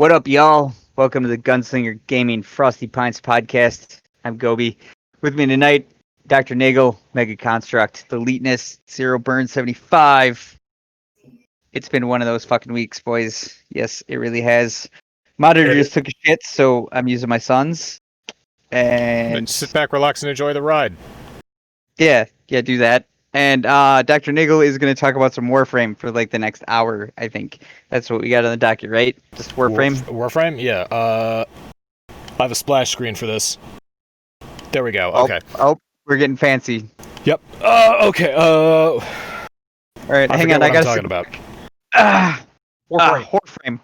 What up, y'all? Welcome to the Gunslinger Gaming Frosty Pints podcast. I'm Gobi. With me tonight, DrNiggle, OmegaConstruct, the Eliteness, Zero Burn 75. It's been one of those fucking weeks, boys. Yes, it really has. Monitor just took a shit, so I'm using my son's. And sit back, relax, and enjoy the ride. Yeah, do that. And DrNiggle is going to talk about some Warframe for like the next hour, I think. That's what we got on the docket, right? Just Warframe? Warframe? Yeah. I have a splash screen for this. There we go. Okay. Oh, we're getting fancy. Yep. Okay. All right, hang on. I got talking about. Warframe.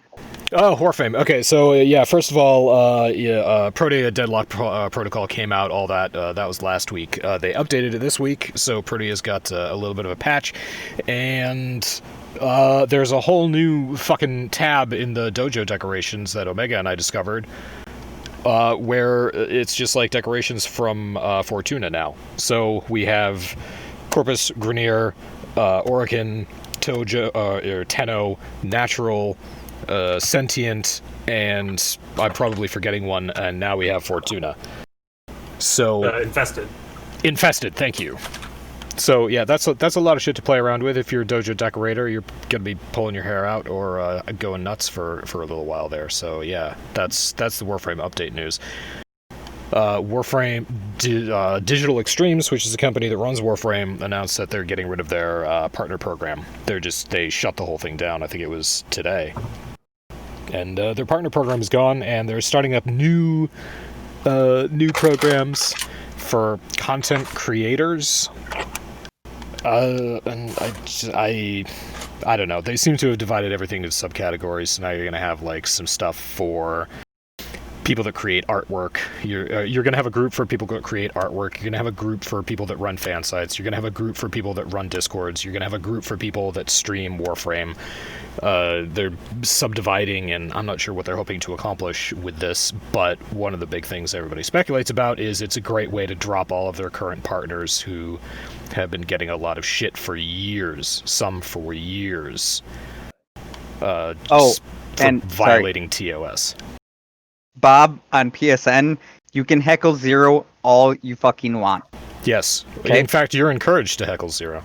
Oh, Warframe. Okay, so yeah. First of all, Protea Deadlock Protocol came out. All that that was last week. They updated it this week, so Protea's got a little bit of a patch, and there's a whole new fucking tab in the dojo decorations that Omega and I discovered, where it's just like decorations from Fortuna now. So we have Corpus, Grenier, Orokin, Tojo, Tenno, Natural, Sentient, and I'm probably forgetting one, and now we have Fortuna. So Infested, thank you. So yeah, that's a lot of shit to play around with. If you're a dojo decorator, you're gonna be pulling your hair out or going nuts for a little while there. So yeah, that's the Warframe update news. Warframe Digital Extremes, which is a company that runs Warframe, announced that they're getting rid of their partner program. They shut the whole thing down. I think it was today. And their partner program is gone, and they're starting up new programs for content creators. And I don't know. They seem to have divided everything into subcategories. So now you're gonna have like some stuff for people that create artwork. You're going to have a group for people that create artwork. You're going to have a group for people that run fan sites. You're going to have a group for people that run Discords. You're going to have a group for people that stream Warframe. They're subdividing, and I'm not sure what they're hoping to accomplish with this, but one of the big things everybody speculates about is it's a great way to drop all of their current partners who have been getting a lot of shit for years, some for years. Violating TOS. Bob on PSN, you can heckle Zero all you fucking want. Yes. Okay? In fact, you're encouraged to heckle Zero.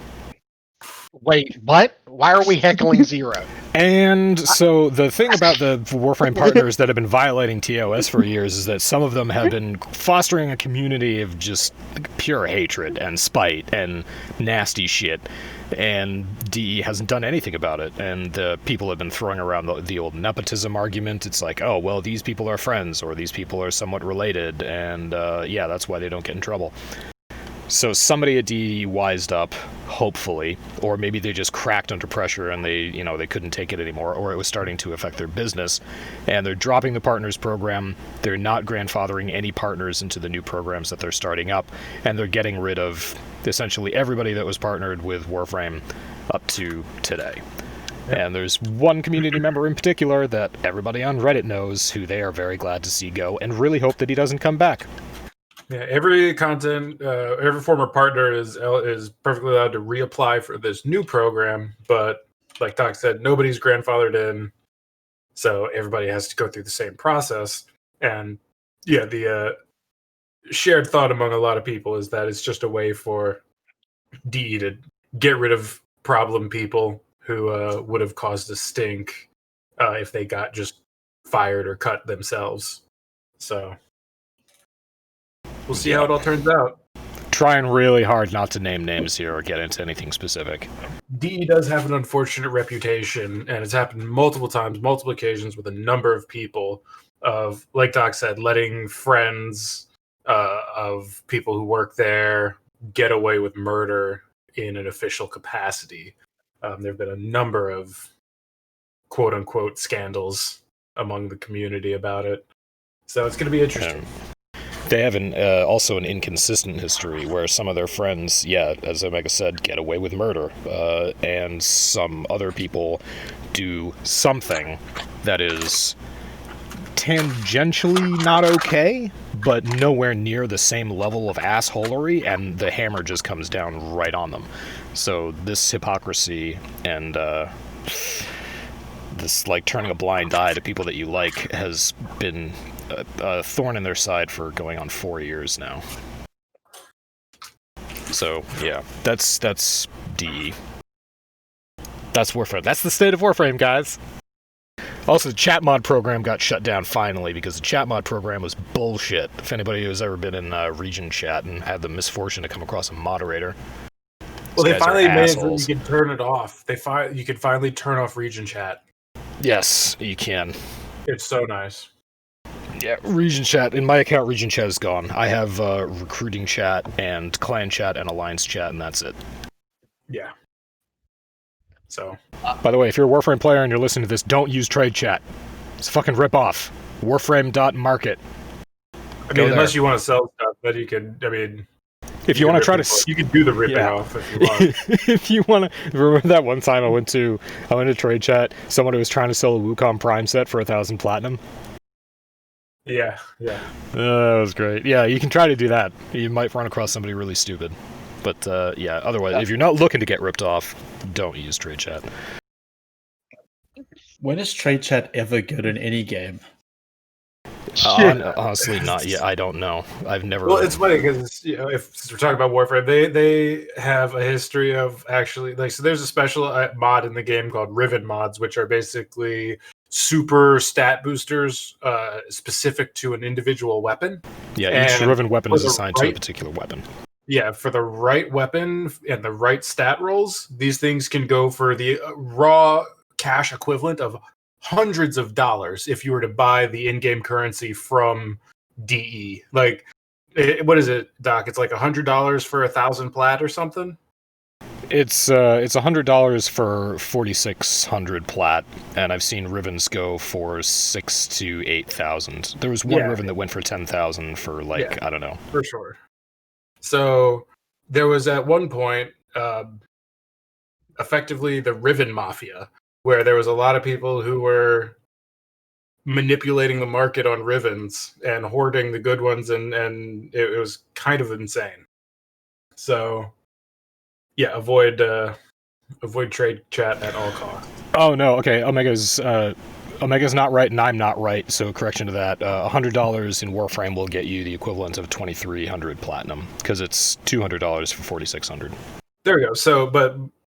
Wait, what? Why are we heckling Zero? And so the thing about the Warframe partners that have been violating TOS for years is that some of them have been fostering a community of just pure hatred and spite and nasty shit. And DE hasn't done anything about it, and people have been throwing around the old nepotism argument. It's like, oh, well, these people are friends, or these people are somewhat related, and yeah, that's why they don't get in trouble. So somebody at DE wised up, hopefully, or maybe they just cracked under pressure and they couldn't take it anymore, or it was starting to affect their business, and they're dropping the partners program. They're not grandfathering any partners into the new programs that they're starting up, and they're getting rid of essentially everybody that was partnered with Warframe up to today. Yep. And there's one community member in particular that everybody on Reddit knows who they are very glad to see go and really hope that he doesn't come back. Yeah, every former partner is perfectly allowed to reapply for this new program, but like Doc said, nobody's grandfathered in, so everybody has to go through the same process. And yeah, the shared thought among a lot of people is that it's just a way for DE to get rid of problem people who would have caused a stink if they got just fired or cut themselves. So we'll see how it all turns out. Trying really hard not to name names here or get into anything specific. DE does have an unfortunate reputation, and it's happened multiple times, multiple occasions with a number of people of, like Doc said, letting friends of people who work there get away with murder in an official capacity. There have been a number of quote-unquote scandals among the community about it. So it's going to be interesting. They have also an inconsistent history where some of their friends, yeah, as Omega said, get away with murder, and some other people do something that is tangentially not okay, but nowhere near the same level of assholery, and the hammer just comes down right on them. So this hypocrisy and this like turning a blind eye to people that you like has been a thorn in their side for going on 4 years now. So yeah, that's DE. That's Warframe. That's the state of Warframe, guys. Also, the chat mod program got shut down finally because the chat mod program was bullshit. If anybody who's ever been in region chat and had the misfortune to come across a moderator. Well, they finally made it so you can turn it off. You can finally turn off region chat. Yes, you can. It's so nice. Yeah, region chat. In my account, region chat is gone. I have recruiting chat and clan chat and alliance chat, and that's it. Yeah. So. By the way, if you're a Warframe player and you're listening to this, don't use trade chat. It's a fucking ripoff. Warframe.market. I mean, unless you want to sell stuff, but you can. I mean, if you want to try to, you can do the ripping off if you want. If you want to, remember that one time I went to trade chat. Someone who was trying to sell a Wukong Prime set for 1,000 platinum. Yeah. That was great. Yeah, you can try to do that. You might run across somebody really stupid. But yeah, otherwise, if you're not looking to get ripped off, don't use trade chat. When is trade chat ever good in any game? Honestly, not yet. I don't know. I've never. Well, it's funny because since we're talking about Warframe, they have a history of actually so there's a special mod in the game called Riven mods, which are basically super stat boosters specific to an individual weapon. Yeah, each Riven weapon is assigned to a particular weapon. Yeah, for the right weapon and the right stat rolls, these things can go for the raw cash equivalent of hundreds of dollars if you were to buy the in-game currency from DE. Like, what is it, Doc? It's like $100 for 1,000 plat or something? It's $100 for 4,600 plat, and I've seen Rivens go for 6,000 to 8,000. There was one Riven that went for 10,000 for I don't know. For sure. So there was at one point effectively the Riven Mafia, where there was a lot of people who were manipulating the market on Rivens and hoarding the good ones, and it was kind of insane. So yeah, avoid trade chat at all costs. Oh no, okay, Omega's not right and I'm not right, so correction to that. $100 in Warframe will get you the equivalent of 2,300 platinum, because it's $200 for 4,600. There we go. So, but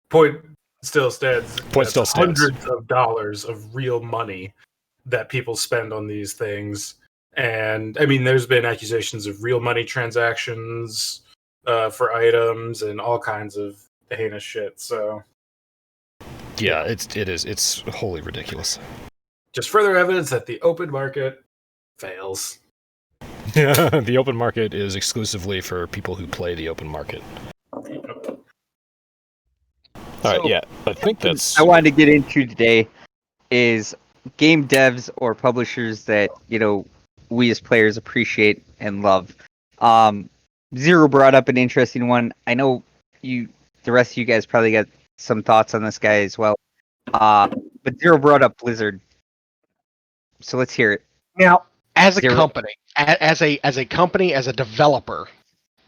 point still stands. Hundreds of dollars of real money that people spend on these things. And, I mean, there's been accusations of real money transactions for items and all kinds of heinous shit, so... Yeah, it's wholly ridiculous. Just further evidence that the open market fails. The open market is exclusively for people who play the open market. Alright, yeah, I think that's... I wanted to get into today is game devs or publishers that, we as players appreciate and love. Zero brought up an interesting one. I know the rest of you guys probably got some thoughts on this guy as well. But Zero brought up Blizzard. So let's hear it. Now, as a company, as a developer,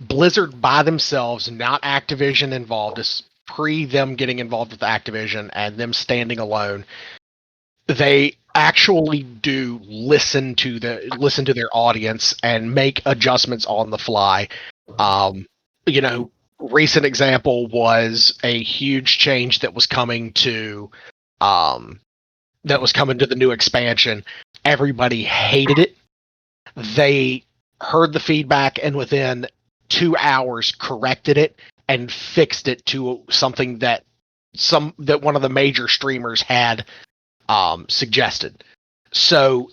Blizzard by themselves, not Activision involved, is pre them getting involved with Activision and them standing alone, they actually do listen to their audience and make adjustments on the fly. Recent example was a huge change that was coming to the new expansion. Everybody hated it. They heard the feedback and within 2 hours corrected it and fixed it to something that one of the major streamers had suggested. So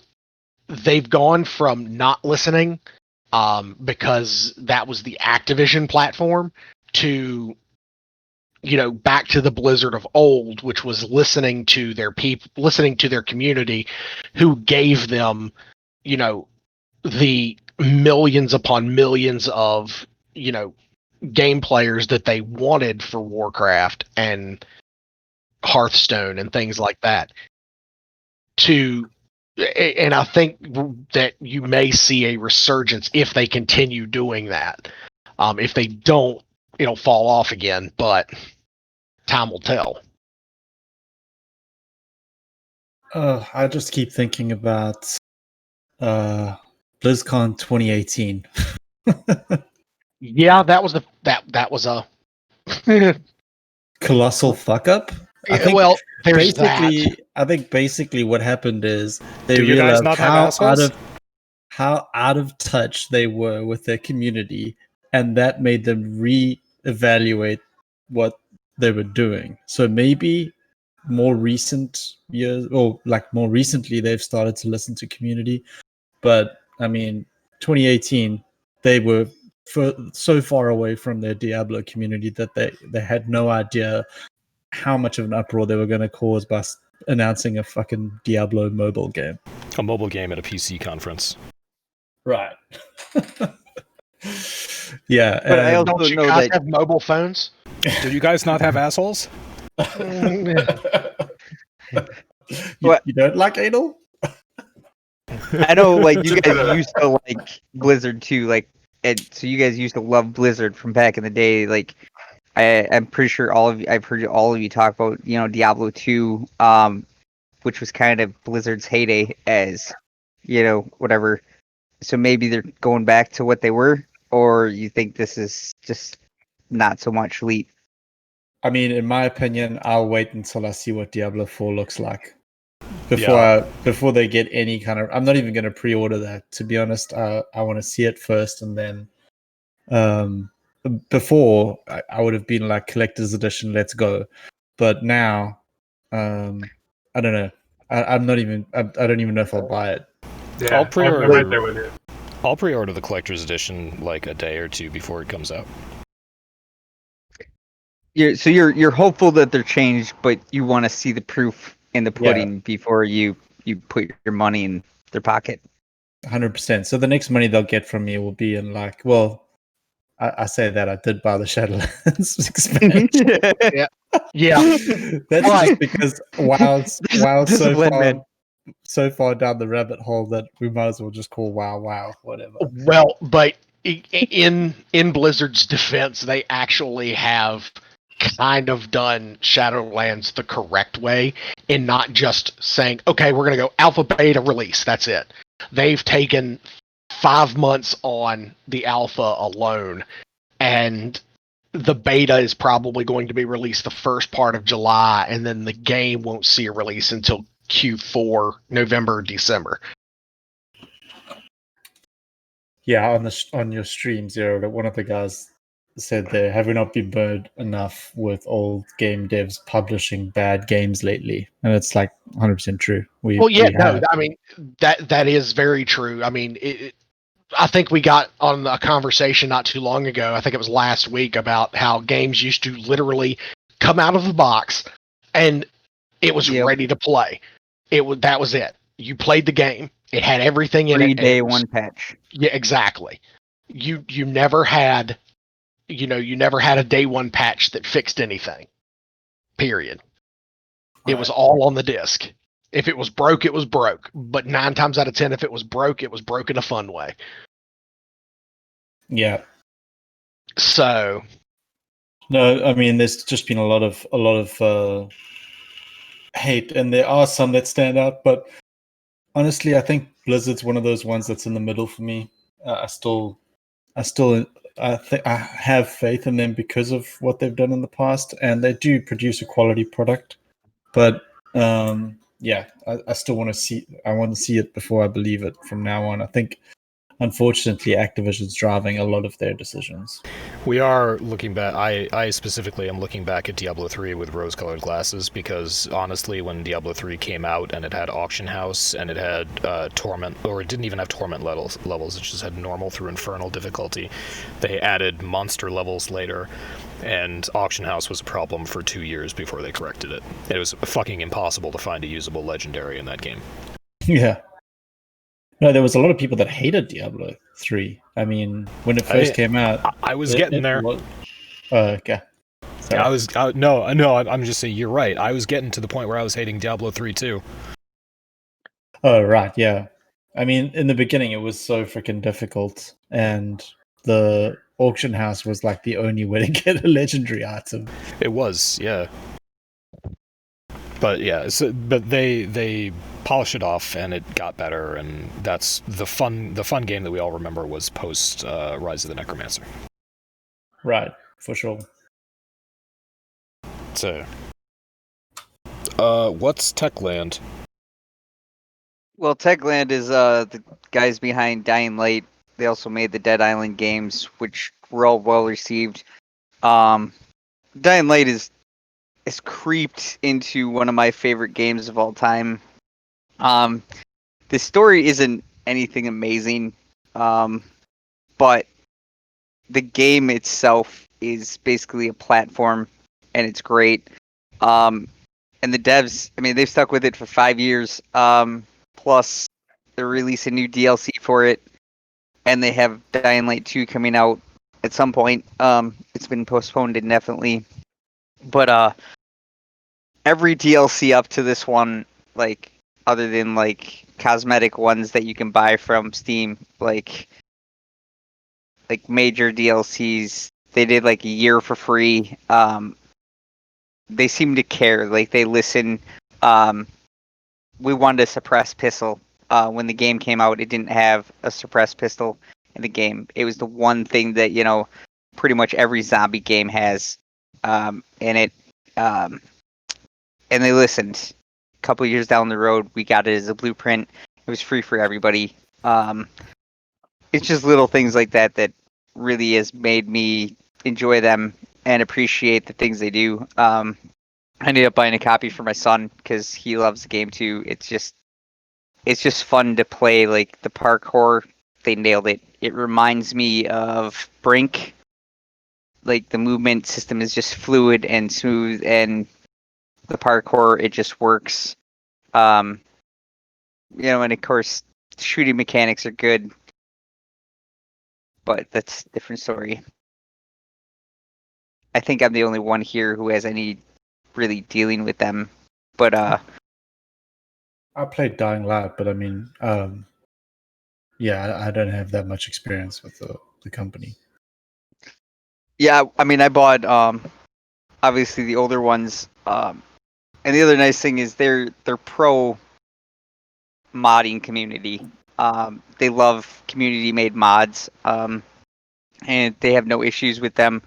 they've gone from not listening because that was the Activision platform to back to the Blizzard of old, which was listening to their people, listening to their community, who gave them the millions upon millions of game players that they wanted for Warcraft and Hearthstone and things like that. And I think that you may see a resurgence if they continue doing that. If they don't, it'll fall off again, but time will tell. I just keep thinking about BlizzCon 2018. Yeah, that was a Colossal fuck up. well, there's that. I think basically what happened is they Do you guys realized not have assholes? how out of touch they were with their community, and that made them re-evaluate what they were doing. So maybe more recent years, or like more recently, they've started to listen to community. But I mean, 2018, they were so far away from their Diablo community that they had no idea how much of an uproar they were going to cause by announcing a fucking Diablo mobile game. A mobile game at a PC conference. Right. Yeah. But I also Don't you know guys that have mobile phones? Do you guys not have assholes? You don't like anal? I know, like, you guys used to like Blizzard too, like, and so you guys used to love Blizzard from back in the day. Like, I'm pretty sure I've heard all of you talk about, Diablo 2, which was kind of Blizzard's heyday as, whatever. So maybe they're going back to what they were, or you think this is just not so much leap? I mean, in my opinion, I'll wait until I see what Diablo 4 looks like before they get any kind of. I'm not even going to pre-order that, to be honest. I want to see it first, and then before I would have been like collector's edition, let's go. But now, I don't know. I'm not even. I don't even know if I'll buy it. Yeah, I'll pre-order. I'm right there with you. I'll pre-order the collector's edition like a day or two before it comes out. You're hopeful that they're changed, but you want to see the proof in the pudding before you put your money in their pocket. 100%. So the next money they'll get from me will be in like, well, I say that I did buy the Shadowlands expansion. Yeah. That's Right. just because WoW's Discipline, so far down the rabbit hole that we might as well just call WoW, whatever. Well, but in Blizzard's defense, they actually have kind of done Shadowlands the correct way, in not just saying, okay, we're going to go alpha, beta, release. That's it. They've taken 5 months on the alpha alone, and the beta is probably going to be released the first part of July, and then the game won't see a release until Q4, November, December. Yeah, on your stream, Zero, one of the guys said there, have we not been burned enough with old game devs publishing bad games lately? And it's like 100% true. We have. I mean, that is very true. I mean, I think we got on a conversation not too long ago, I think it was last week, about how games used to literally come out of the box and it was ready to play. That was it. You played the game. It had everything in it. Day one patch. Yeah, exactly. You never had a day one patch that fixed anything. Period. It was all on the disc. If it was broke, it was broke. But 9 times out of 10, if it was broke in a fun way. Yeah. So. No, I mean, there's just been a lot of hate, and there are some that stand out. But honestly, I think Blizzard's one of those ones that's in the middle for me. I have faith in them because of what they've done in the past, and they do produce a quality product. But I still want to see. I want to see it before I believe it. From now on, I think, unfortunately, Activision's driving a lot of their decisions. We are looking back. I specifically am looking back at Diablo 3 with rose-colored glasses, because honestly, when Diablo 3 came out and it had Auction House and it had Torment, or it didn't even have Torment levels, it just had normal through Infernal difficulty. They added monster levels later, and Auction House was a problem for 2 years before they corrected it. It was fucking impossible to find a usable legendary in that game. Yeah. No, there was a lot of people that hated Diablo 3. I mean, when it first came out, I was getting there. Okay. Sorry. I'm just saying, you're right. I was getting to the point where I was hating Diablo 3 too. Oh, right, yeah. I mean, in the beginning, it was so freaking difficult, and the auction house was like the only way to get a legendary item. It was, yeah. But yeah, but they polished it off and it got better, and that's the fun game that we all remember was post Rise of the Necromancer. Right, for sure. So, what's Techland? Well, Techland is the guys behind Dying Light. They also made the Dead Island games, which were all well received. Dying Light is creeped into one of my favorite games of all time. The story isn't anything amazing, but the game itself is basically a platform, and it's great. And the devs, I mean, they've stuck with it for 5 years. Plus, they're releasing new DLC for it, and they have Dying Light 2 coming out at some point. It's been postponed indefinitely, but every DLC up to this one, like other than like cosmetic ones that you can buy from Steam, like major DLCs, they did like a year for free. They seem to care, like they listen. We wanted to suppress pistol. When the game came out, it didn't have a suppressed pistol in the game. It was the one thing that, you know, pretty much every zombie game has in it. And they listened. A couple years down the road, we got it as a blueprint. It was free for everybody. It's just little things like that that really has made me enjoy them and appreciate the things they do. I ended up buying a copy for my son because he loves the game too. It's just fun to play. Like the parkour, they nailed it. It reminds me of Brink. Like the movement system is just fluid and smooth, and the parkour, it just works. You know, and of course, shooting mechanics are good, but that's a different story. I think I'm the only one here who has any really dealing with them, but I played Dying Light, but I mean, yeah, I don't have that much experience with the company. yeah, I mean, I bought obviously the older ones, and the other nice thing is they're pro modding community. They love community made mods, and they have no issues with them.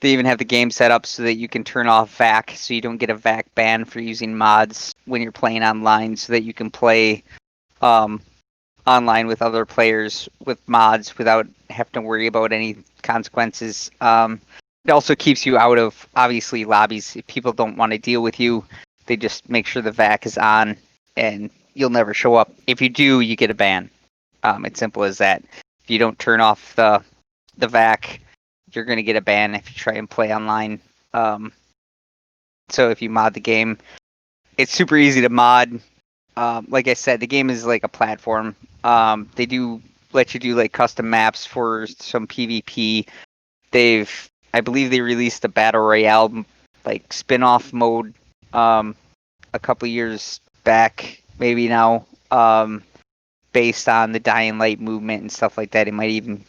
They even have the game set up so that you can turn off VAC, so you don't get a VAC ban for using mods when you're playing online, so that you can play online with other players with mods without having to worry about any consequences. It also keeps you out of, obviously, lobbies. If people don't want to deal with you, they just make sure the VAC is on, and you'll never show up. If you do, you get a ban. It's simple as that. If you don't turn off the VAC, you're going to get a ban if you try and play online. So if you mod the game, it's super easy to mod. Like I said, the game is like a platform. They do let you do like custom maps for some PvP. I believe they released a battle royale like spin-off mode a couple years back, maybe now, based on the Dying Light movement and stuff like that. It might even,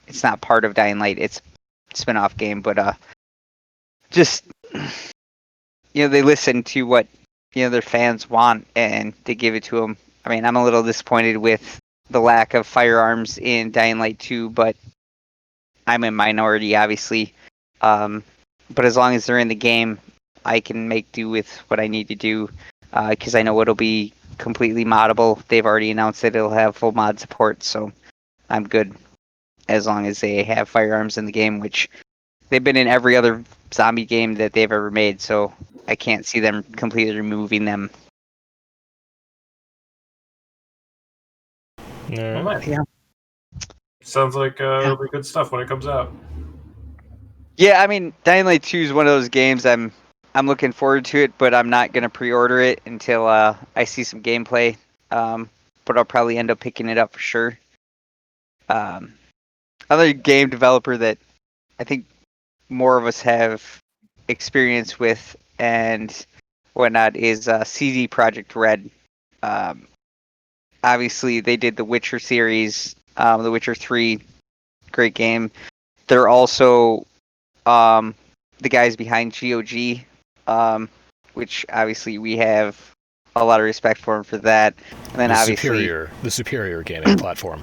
it's not part of Dying Light, it's a spin-off game, but just, you know, they listen to what, you know, their fans want, and they give it to them. I mean, I'm a little disappointed with the lack of firearms in Dying Light 2, but I'm a minority, obviously. But as long as they're in the game, I can make do with what I need to do, because I know it'll be completely moddable. They've already announced that it'll have full mod support, so I'm good as long as they have firearms in the game, which they've been in every other zombie game that they've ever made, so I can't see them completely removing them. Well, nice. Yeah. Sounds like it'll be good stuff when it comes out. Yeah, I mean, Dying Light 2 is one of those games I'm looking forward to it, but I'm not gonna pre-order it until I see some gameplay. But I'll probably end up picking it up for sure. Other game developer that I think more of us have experience with and whatnot is CD Projekt Red. Obviously, they did the Witcher series, The Witcher 3, great game. They're also the guys behind GOG, which obviously we have a lot of respect for him for that. And then obviously the superior gaming platform.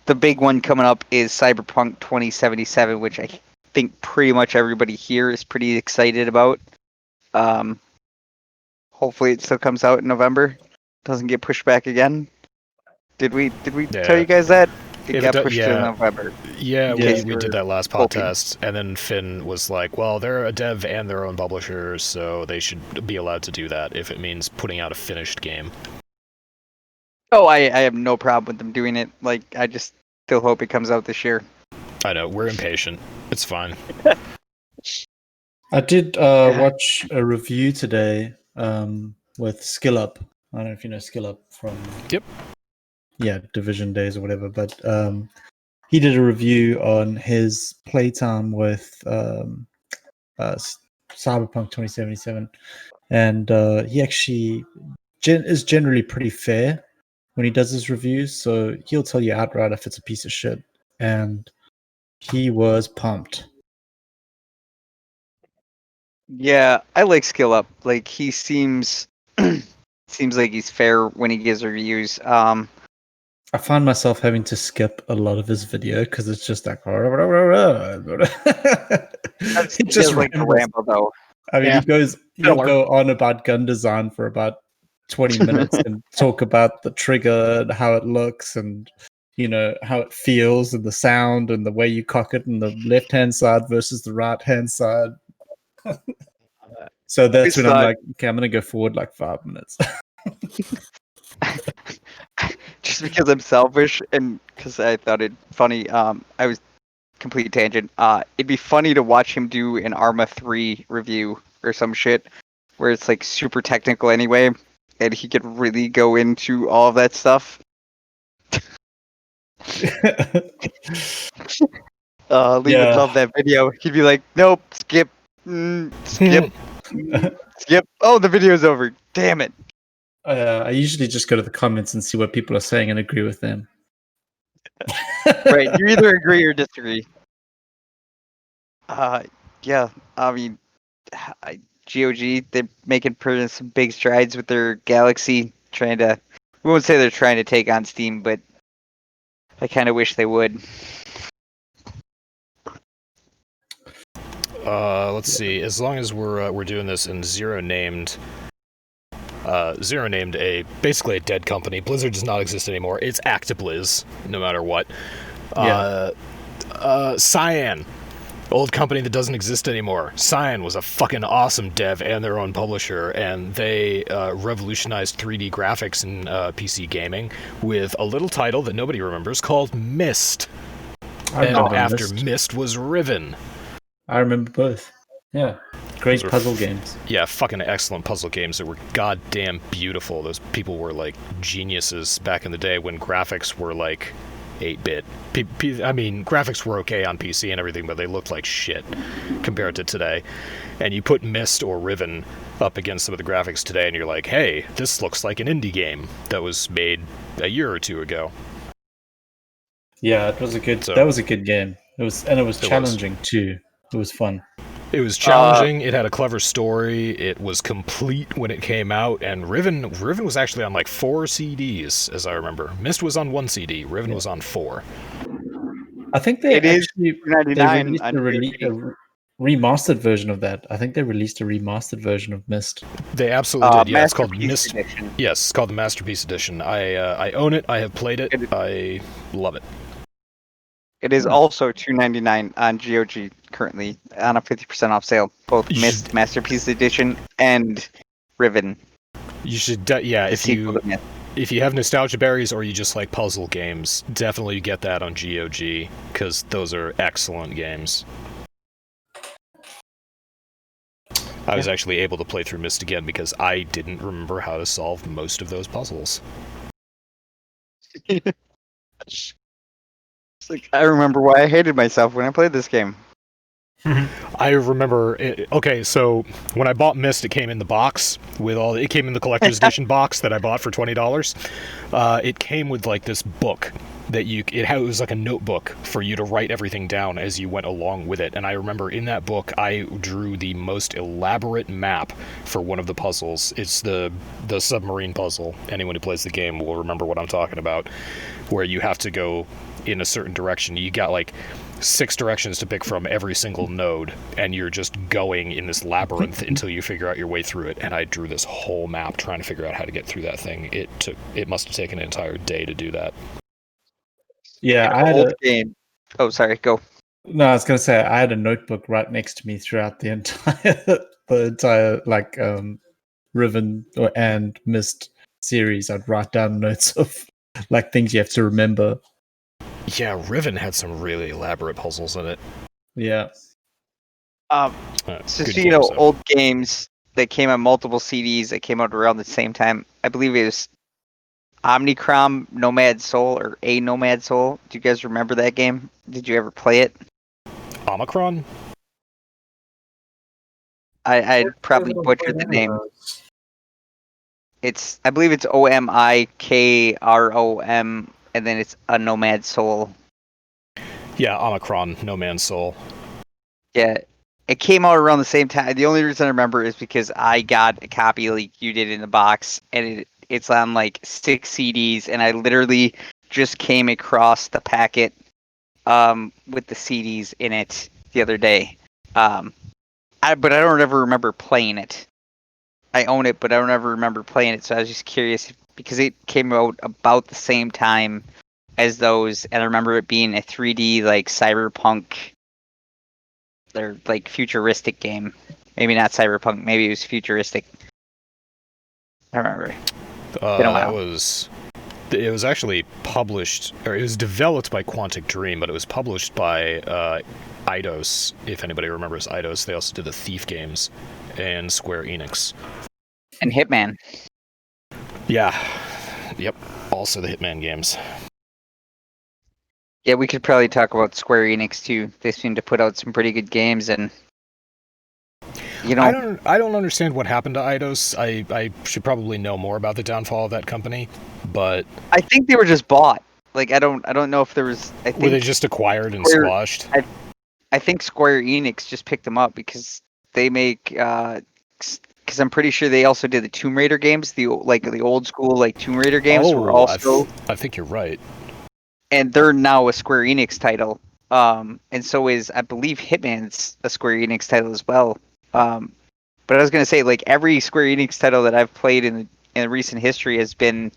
the big one coming up is Cyberpunk 2077, which I think pretty much everybody here is pretty excited about. Hopefully it still comes out in November. Doesn't get pushed back again. Did we tell you guys that? It got pushed to November. Yeah, Yeah. we did that last podcast, and then Finn was like, well, they're a dev and their own publisher, so they should be allowed to do that if it means putting out a finished game. Oh, I have no problem with them doing it. Like, I just still hope it comes out this year. I know, we're impatient. It's fine. I did watch a review today with SkillUp. I don't know if you know SkillUp from Division Days or whatever, but he did a review on his playtime with Cyberpunk 2077, and he actually is generally pretty fair when he does his reviews, so he'll tell you outright if it's a piece of shit, and he was pumped. Yeah, I like Skill Up. Like, he seems like he's fair when he gives reviews. I find myself having to skip a lot of his video because it's just like He just like a ramble though. I mean, he'll go on about gun design for about 20 minutes and talk about the trigger and how it looks and how it feels and the sound and the way you cock it and the left hand side versus the right hand side. So that's when I'm like, okay, I'm gonna go forward like 5 minutes. Just because I'm selfish and because I thought it funny. I was complete tangent. It'd be funny to watch him do an Arma 3 review or some shit where it's like super technical anyway, and he could really go into all of that stuff. Lee would love that video. He'd be like, "Nope, skip, skip, skip. Oh, the video's over. Damn it." I usually just go to the comments and see what people are saying and agree with them. Right, you either agree or disagree. Yeah, I mean, GOG, they're making some big strides with their Galaxy, we won't say they're trying to take on Steam, but I kind of wish they would. Let's see, as long as we're doing this and Zero named basically a dead company. Blizzard does not exist anymore. It's ActiBliz, no matter what. Cyan, old company that doesn't exist anymore. Cyan was a fucking awesome dev and their own publisher, and they revolutionized 3D graphics in PC gaming with a little title that nobody remembers called Myst. And after Myst was Riven. I remember both. Yeah. Great puzzle games. Yeah, fucking excellent puzzle games that were goddamn beautiful. Those people were like geniuses back in the day when graphics were like 8-bit. I mean, graphics were okay on PC and everything, but they looked like shit compared to today. And you put Myst or Riven up against some of the graphics today, and you're like, hey, this looks like an indie game that was made a year or two ago. Yeah, that was a good game. It was challenging too. It was fun. It was challenging. It had a clever story. It was complete when it came out, and Riven was actually on like 4 CDs, as I remember. Myst was on 1 CD. Riven was on 4. I think they released a remastered version of that. I think they released a remastered version of Myst. They absolutely did. Yeah, it's called Myst. Yes, it's called the Masterpiece Edition. I own it. I have played it. I love it. It is also $2.99 on GOG currently on a 50% off sale. Both Myst Masterpiece Edition and Riven. You should, if you have nostalgia berries or you just like puzzle games, definitely get that on GOG because those are excellent games. I was actually able to play through Myst again because I didn't remember how to solve most of those puzzles. It's like, I remember why I hated myself when I played this game. I remember. So when I bought Myst, it came in the box with it came in the collector's edition box that I bought for $20. It came with like this book that it was like a notebook for you to write everything down as you went along with it. And I remember in that book I drew the most elaborate map for one of the puzzles. It's the submarine puzzle. Anyone who plays the game will remember what I'm talking about, where you have to go in a certain direction. You got like 6 directions to pick from every single node, and you're just going in this labyrinth until you figure out your way through it. And I drew this whole map trying to figure out how to get through that thing. It must have taken an entire day to do that. Yeah, I had Old game. Oh, sorry. Go. No, I was gonna say I had a notebook right next to me throughout the entire like Riven and Mist series. I'd write down notes of like things you have to remember. Yeah, Riven had some really elaborate puzzles in it. Yeah. So Good speaking of games, though. old games that came on multiple CDs that came out around the same time, I believe it was Omnicrom Nomad Soul or A Nomad Soul. Do you guys remember that game? Did you ever play it? Omicron? I probably butchered the name. I believe it's OMIKROM, and then it's a Nomad Soul. Yeah, Omicron, No Man's Soul. Yeah, it came out around the same time. The only reason I remember is because I got a copy like you did in the box, and it's on like 6 CDs, and I literally just came across the packet with the CDs in it the other day. But I don't ever remember playing it. I own it, but I don't ever remember playing it. So I was just curious because it came out about the same time as those, and I remember it being a 3D like cyberpunk or like futuristic game. Maybe not cyberpunk. Maybe it was futuristic. I remember. Been a while. It was actually published, or it was developed by Quantic Dream, but it was published by Eidos. If anybody remembers Eidos, they also did the Thief games and Square Enix. And Hitman. Yeah. Yep. Also the Hitman games. Yeah, we could probably talk about Square Enix too. They seem to put out some pretty good games, and you know, I don't understand what happened to Eidos. I should probably know more about the downfall of that company, but I think they were just bought. Like I don't know if there was. I think were they just acquired and Square- squashed? I think Square Enix just picked them up because they make. Because I'm pretty sure they also did the Tomb Raider games, the old school like Tomb Raider games were also. I think you're right. And they're now a Square Enix title. And so is I believe Hitman's a Square Enix title as well. But I was gonna say like every Square Enix title that I've played in recent history has been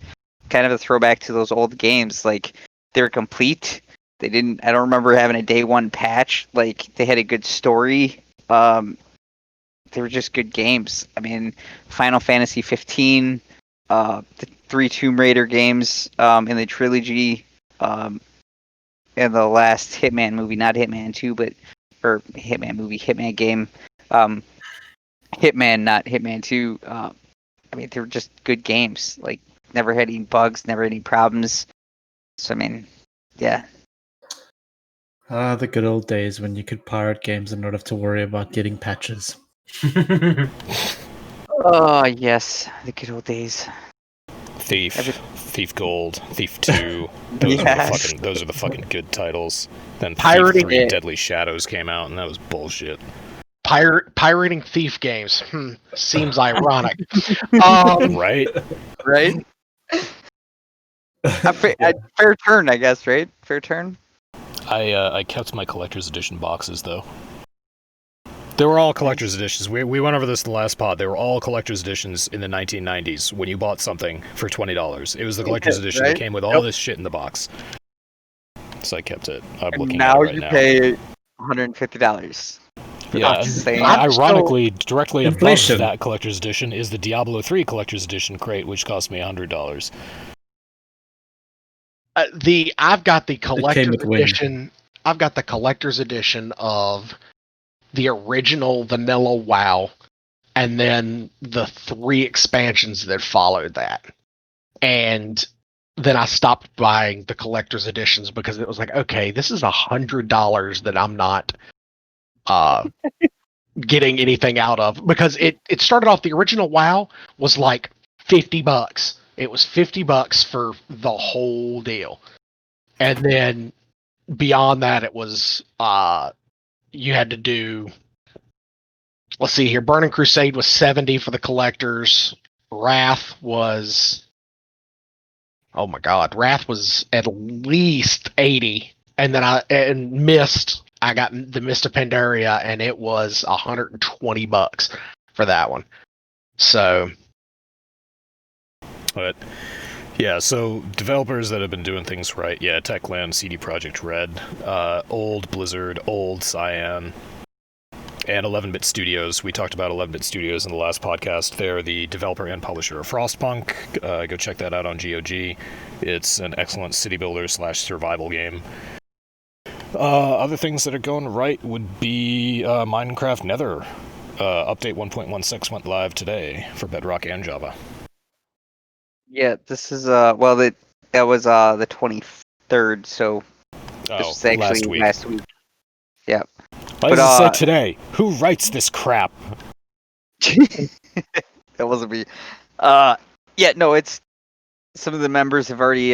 kind of a throwback to those old games. Like they're complete. I don't remember having a day one patch. Like they had a good story. They were just good games. I mean, Final Fantasy 15, the 3 Tomb Raider games in the trilogy, and the last Hitman movie, not Hitman 2, or Hitman movie, Hitman game, Hitman, not Hitman 2. I mean, they were just good games. Like, never had any bugs, never had any problems. So, I mean, yeah. The good old days when you could pirate games and not have to worry about getting patches. Oh, yes, the good old days. Thief Gold, Thief 2. Those are the fucking good titles. Then Pirating Thief 3 Deadly Shadows came out, and that was bullshit. Pirating Thief games. Seems ironic. Right? Right? Fair turn, I guess, right? Fair turn? I kept my collector's edition boxes, though. They were all collector's editions. We went over this in the last pod. They were all collector's editions in the 1990s when you bought something for $20. It was the collector's edition that came with all this shit in the box. So I kept it. I'm looking at it right now. Now you pay $150. Yeah, ironically, directly above that collector's edition is the Diablo 3 collector's edition crate, which cost me $100. I've got the collector's edition. I've got the collector's edition of the original vanilla WoW, and then the 3 expansions that followed that. And then I stopped buying the collector's editions because it was like, okay, this is $100 that I'm not getting anything out of, because it started off, the original WoW was like $50. It was $50 for the whole deal. And then beyond that, it was you had to do. Let's see here. Burning Crusade was 70 for the collectors. Wrath was. Oh my God, Wrath was at least 80, and then Mist. I got the Mist of Pandaria, and it was $120 for that one. So, but yeah, so developers that have been doing things right, yeah, Techland, CD Projekt Red, old Blizzard, old Cyan, and 11-Bit Studios. We talked about 11-Bit Studios in the last podcast. They're the developer and publisher of Frostpunk. Go check that out on GOG. It's an excellent city builder / survival game. Other things that are going right would be Minecraft Nether. Update 1.16 went live today for Bedrock and Java. Yeah, this is that was the 23rd, so this was actually last week. Yeah. Why does it say today? Who writes this crap? That wasn't me. Yeah, no, it's some of the members have already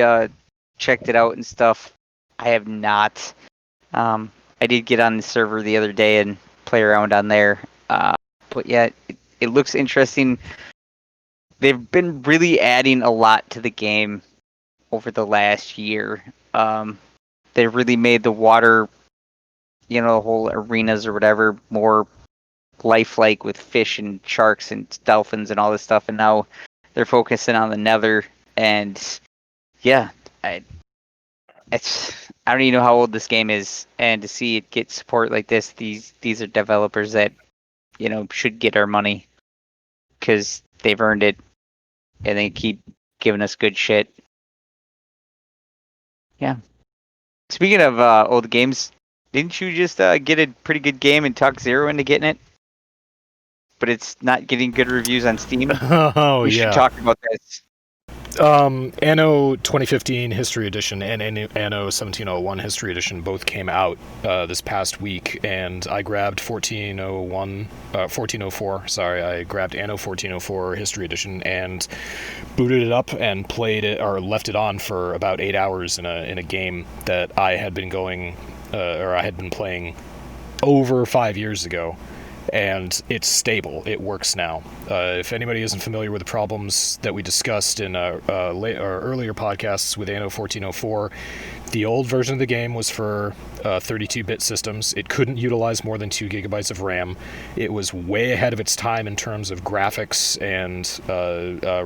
checked it out and stuff. I have not. I did get on the server the other day and play around on there. But yeah, it looks interesting. They've been really adding a lot to the game over the last year. They've really made the water, whole arenas or whatever, more lifelike with fish and sharks and dolphins and all this stuff. And now they're focusing on the Nether. And yeah, I don't even know how old this game is. And to see it get support like this, these are developers that, should get our money because they've earned it. And they keep giving us good shit. Yeah. Speaking of old games, didn't you just get a pretty good game and talk Zero into getting it? But it's not getting good reviews on Steam. Oh, we should talk about this. Anno 2015 History Edition and Anno 1701 History Edition both came out this past week, and I grabbed 1404. Sorry, I grabbed Anno 1404 History Edition and booted it up and played it, or left it on for about 8 hours in a game that I had been playing over 5 years ago. And it's stable. It works now. If anybody isn't familiar with the problems that we discussed in our earlier podcasts with Anno 1404, the old version of the game was for 32-bit systems. It couldn't utilize more than 2 gigabytes of RAM. It was way ahead of its time in terms of graphics and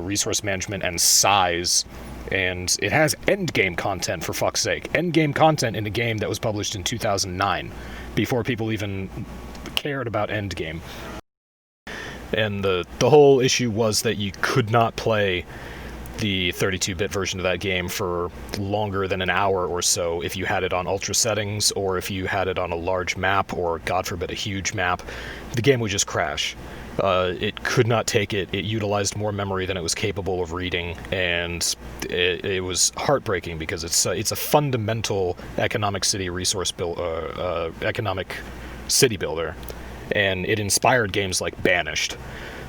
resource management and size. And it has endgame content, for fuck's sake. Endgame content in a game that was published in 2009, before people even cared about endgame. And the whole issue was that you could not play the 32-bit version of that game for longer than an hour or so if you had it on ultra settings, or if you had it on a large map, or God forbid a huge map. The game would just crash. It could not take it. It utilized more memory than it was capable of reading, and it was heartbreaking because it's a fundamental economic city builder, and it inspired games like Banished.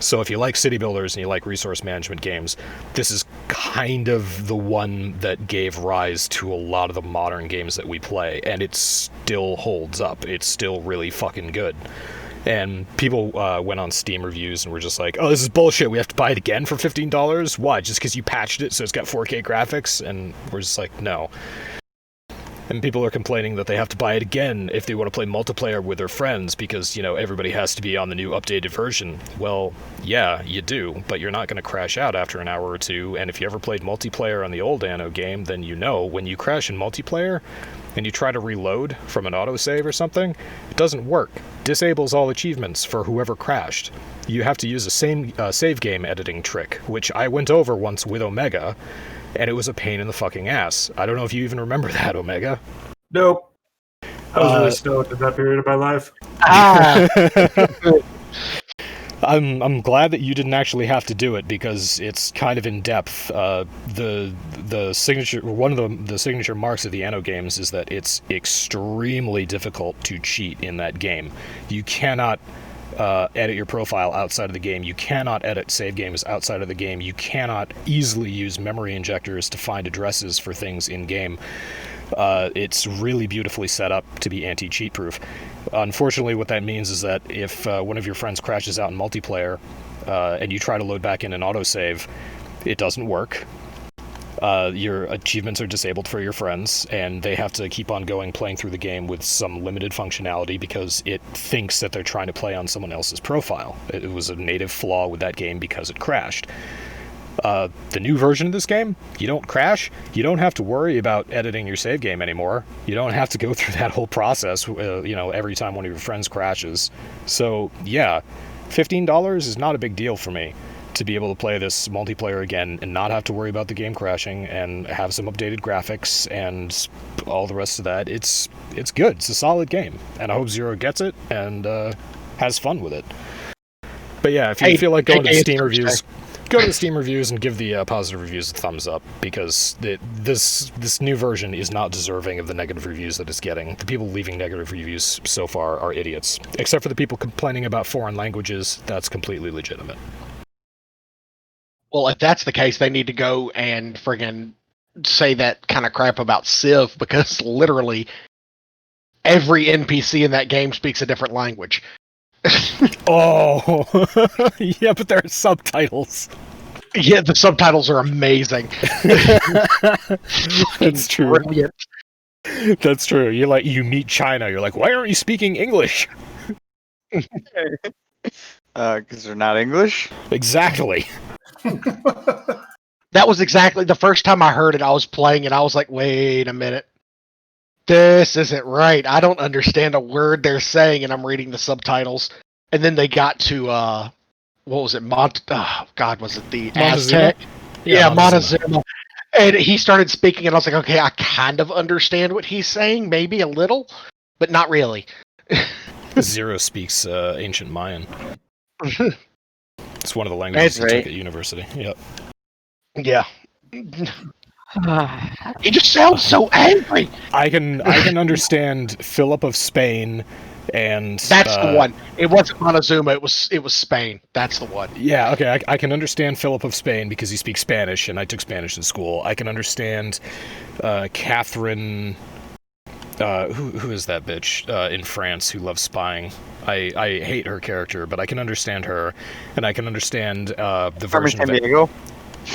So if you like city builders and you like resource management games, this is kind of the one that gave rise to a lot of the modern games that we play, and it still holds up. It's still really fucking good. And people went on Steam reviews and were just like, oh, this is bullshit, we have to buy it again for $15? Why, just because you patched it so it's got 4K graphics? And we're just like, no. And people are complaining that they have to buy it again if they want to play multiplayer with their friends because, everybody has to be on the new updated version. Well, yeah, you do, but you're not going to crash out after an hour or two, and if you ever played multiplayer on the old Anno game, then when you crash in multiplayer and you try to reload from an autosave or something, it doesn't work. Disables all achievements for whoever crashed. You have to use a save game editing trick, which I went over once with Omega, and it was a pain in the fucking ass. I don't know if you even remember that, Omega. Nope. I was really stoked at that period of my life. I'm glad that you didn't actually have to do it because it's kind of in depth. The signature, one of the signature marks of the Anno games is that it's extremely difficult to cheat in that game. You cannot edit your profile outside of the game. You cannot edit save games outside of the game. You cannot easily use memory injectors to find addresses for things in game. It's really beautifully set up to be anti-cheat proof. Unfortunately, what that means is that if one of your friends crashes out in multiplayer and you try to load back in an autosave, it doesn't work. Your achievements are disabled for your friends, and they have to keep on going playing through the game with some limited functionality because it thinks that they're trying to play on someone else's profile. It was a native flaw with that game because it crashed. The new version of this game, you don't crash. You don't have to worry about editing your save game anymore. You don't have to go through that whole process, every time one of your friends crashes. So, yeah, $15 is not a big deal for me to be able to play this multiplayer again and not have to worry about the game crashing and have some updated graphics and all the rest of that. It's good. It's a solid game, and I hope Zero gets it and has fun with it. But yeah, if you feel like going to the Steam reviews, go to the Steam reviews and give the positive reviews a thumbs up, because this new version is not deserving of the negative reviews that it's getting. The people leaving negative reviews so far are idiots. Except for the people complaining about foreign languages, that's completely legitimate. Well, if that's the case, they need to go and friggin' say that kind of crap about Civ, because literally every NPC in that game speaks a different language. Oh, yeah, but there are subtitles. Yeah, the subtitles are amazing. That's true. Brilliant. That's true. You meet China, you're like, why aren't you speaking English? Because they're not English? Exactly. That was exactly the first time I heard it. I was playing and I was like, wait a minute. This isn't right. I don't understand a word they're saying, and I'm reading the subtitles. And then they got to, what was it? Was it the Aztec? Yeah, Montezuma. And he started speaking, and I was like, okay, I kind of understand what he's saying, maybe a little, but not really. Zero speaks ancient Mayan. It's one of the languages he took at university. Yep. Yeah. He just sounds so angry. I can understand Philip of Spain, and that's the one. It wasn't Montezuma. It was Spain. That's the one. Yeah. Okay. I can understand Philip of Spain because he speaks Spanish, and I took Spanish in school. I can understand Catherine. Who is that bitch in France who loves spying? I hate her character, but I can understand her, and I can understand the version of Diego?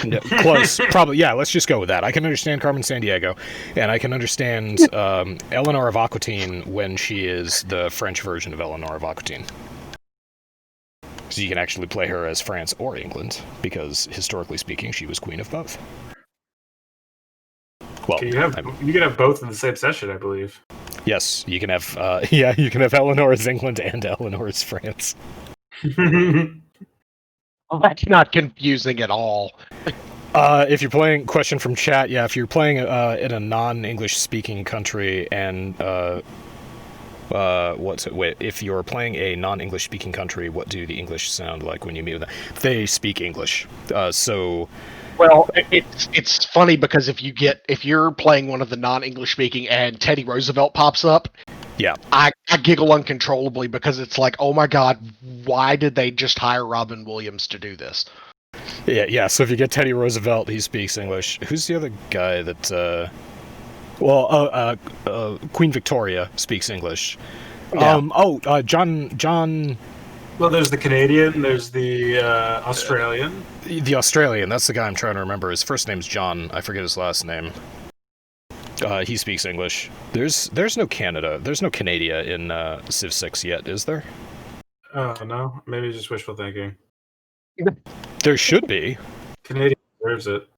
Yeah, close. Probably, yeah, let's just go with that. I can understand Carmen Sandiego, and I can understand Eleanor of Aquitaine when she is the French version of Eleanor of Aquitaine. So you can actually play her as France or England, because historically speaking, she was queen of both. Well, you can have both in the same session, I believe. Yes, you can have. You can have Eleanor as England and Eleanor as France. Well, that's not confusing at all. If you're playing, question from chat, yeah, if you're playing in a non-English speaking country and if you're playing a non-English speaking country, what do the English sound like when you meet with them? They speak English, so. Well, it's funny because if you're playing one of the non-English speaking and Teddy Roosevelt pops up, yeah, I giggle uncontrollably because it's like, oh my god, why did they just hire Robin Williams to do this? Yeah. So if you get Teddy Roosevelt, he speaks English. Who's the other guy that? Queen Victoria speaks English. Yeah. John. Well, there's the Canadian, there's the Australian. The Australian, that's the guy I'm trying to remember. His first name's John. I forget his last name. He speaks English. There's no Canada. There's no Canada in Civ 6 yet, is there? Oh, no. Maybe just wishful thinking. There should be. Canada deserves it.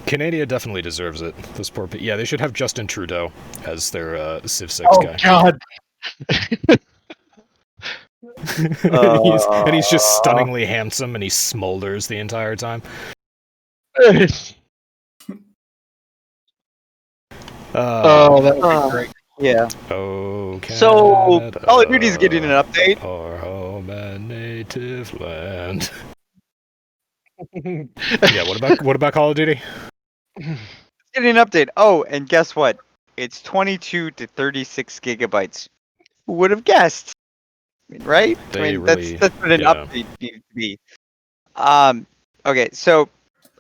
Canada definitely deserves it. Those poor people. Yeah, they should have Justin Trudeau as their Civ 6 guy. Oh, God. He's just stunningly handsome, and he smolders the entire time. That would be great. Yeah. Oh, Canada, so Call of Duty's getting an update. Our home and native land. Yeah. What about Call of Duty? It's getting an update. Oh, and guess what? It's 22 to 36 gigabytes. Who would have guessed? right? They that's what an update needs to be. Okay, so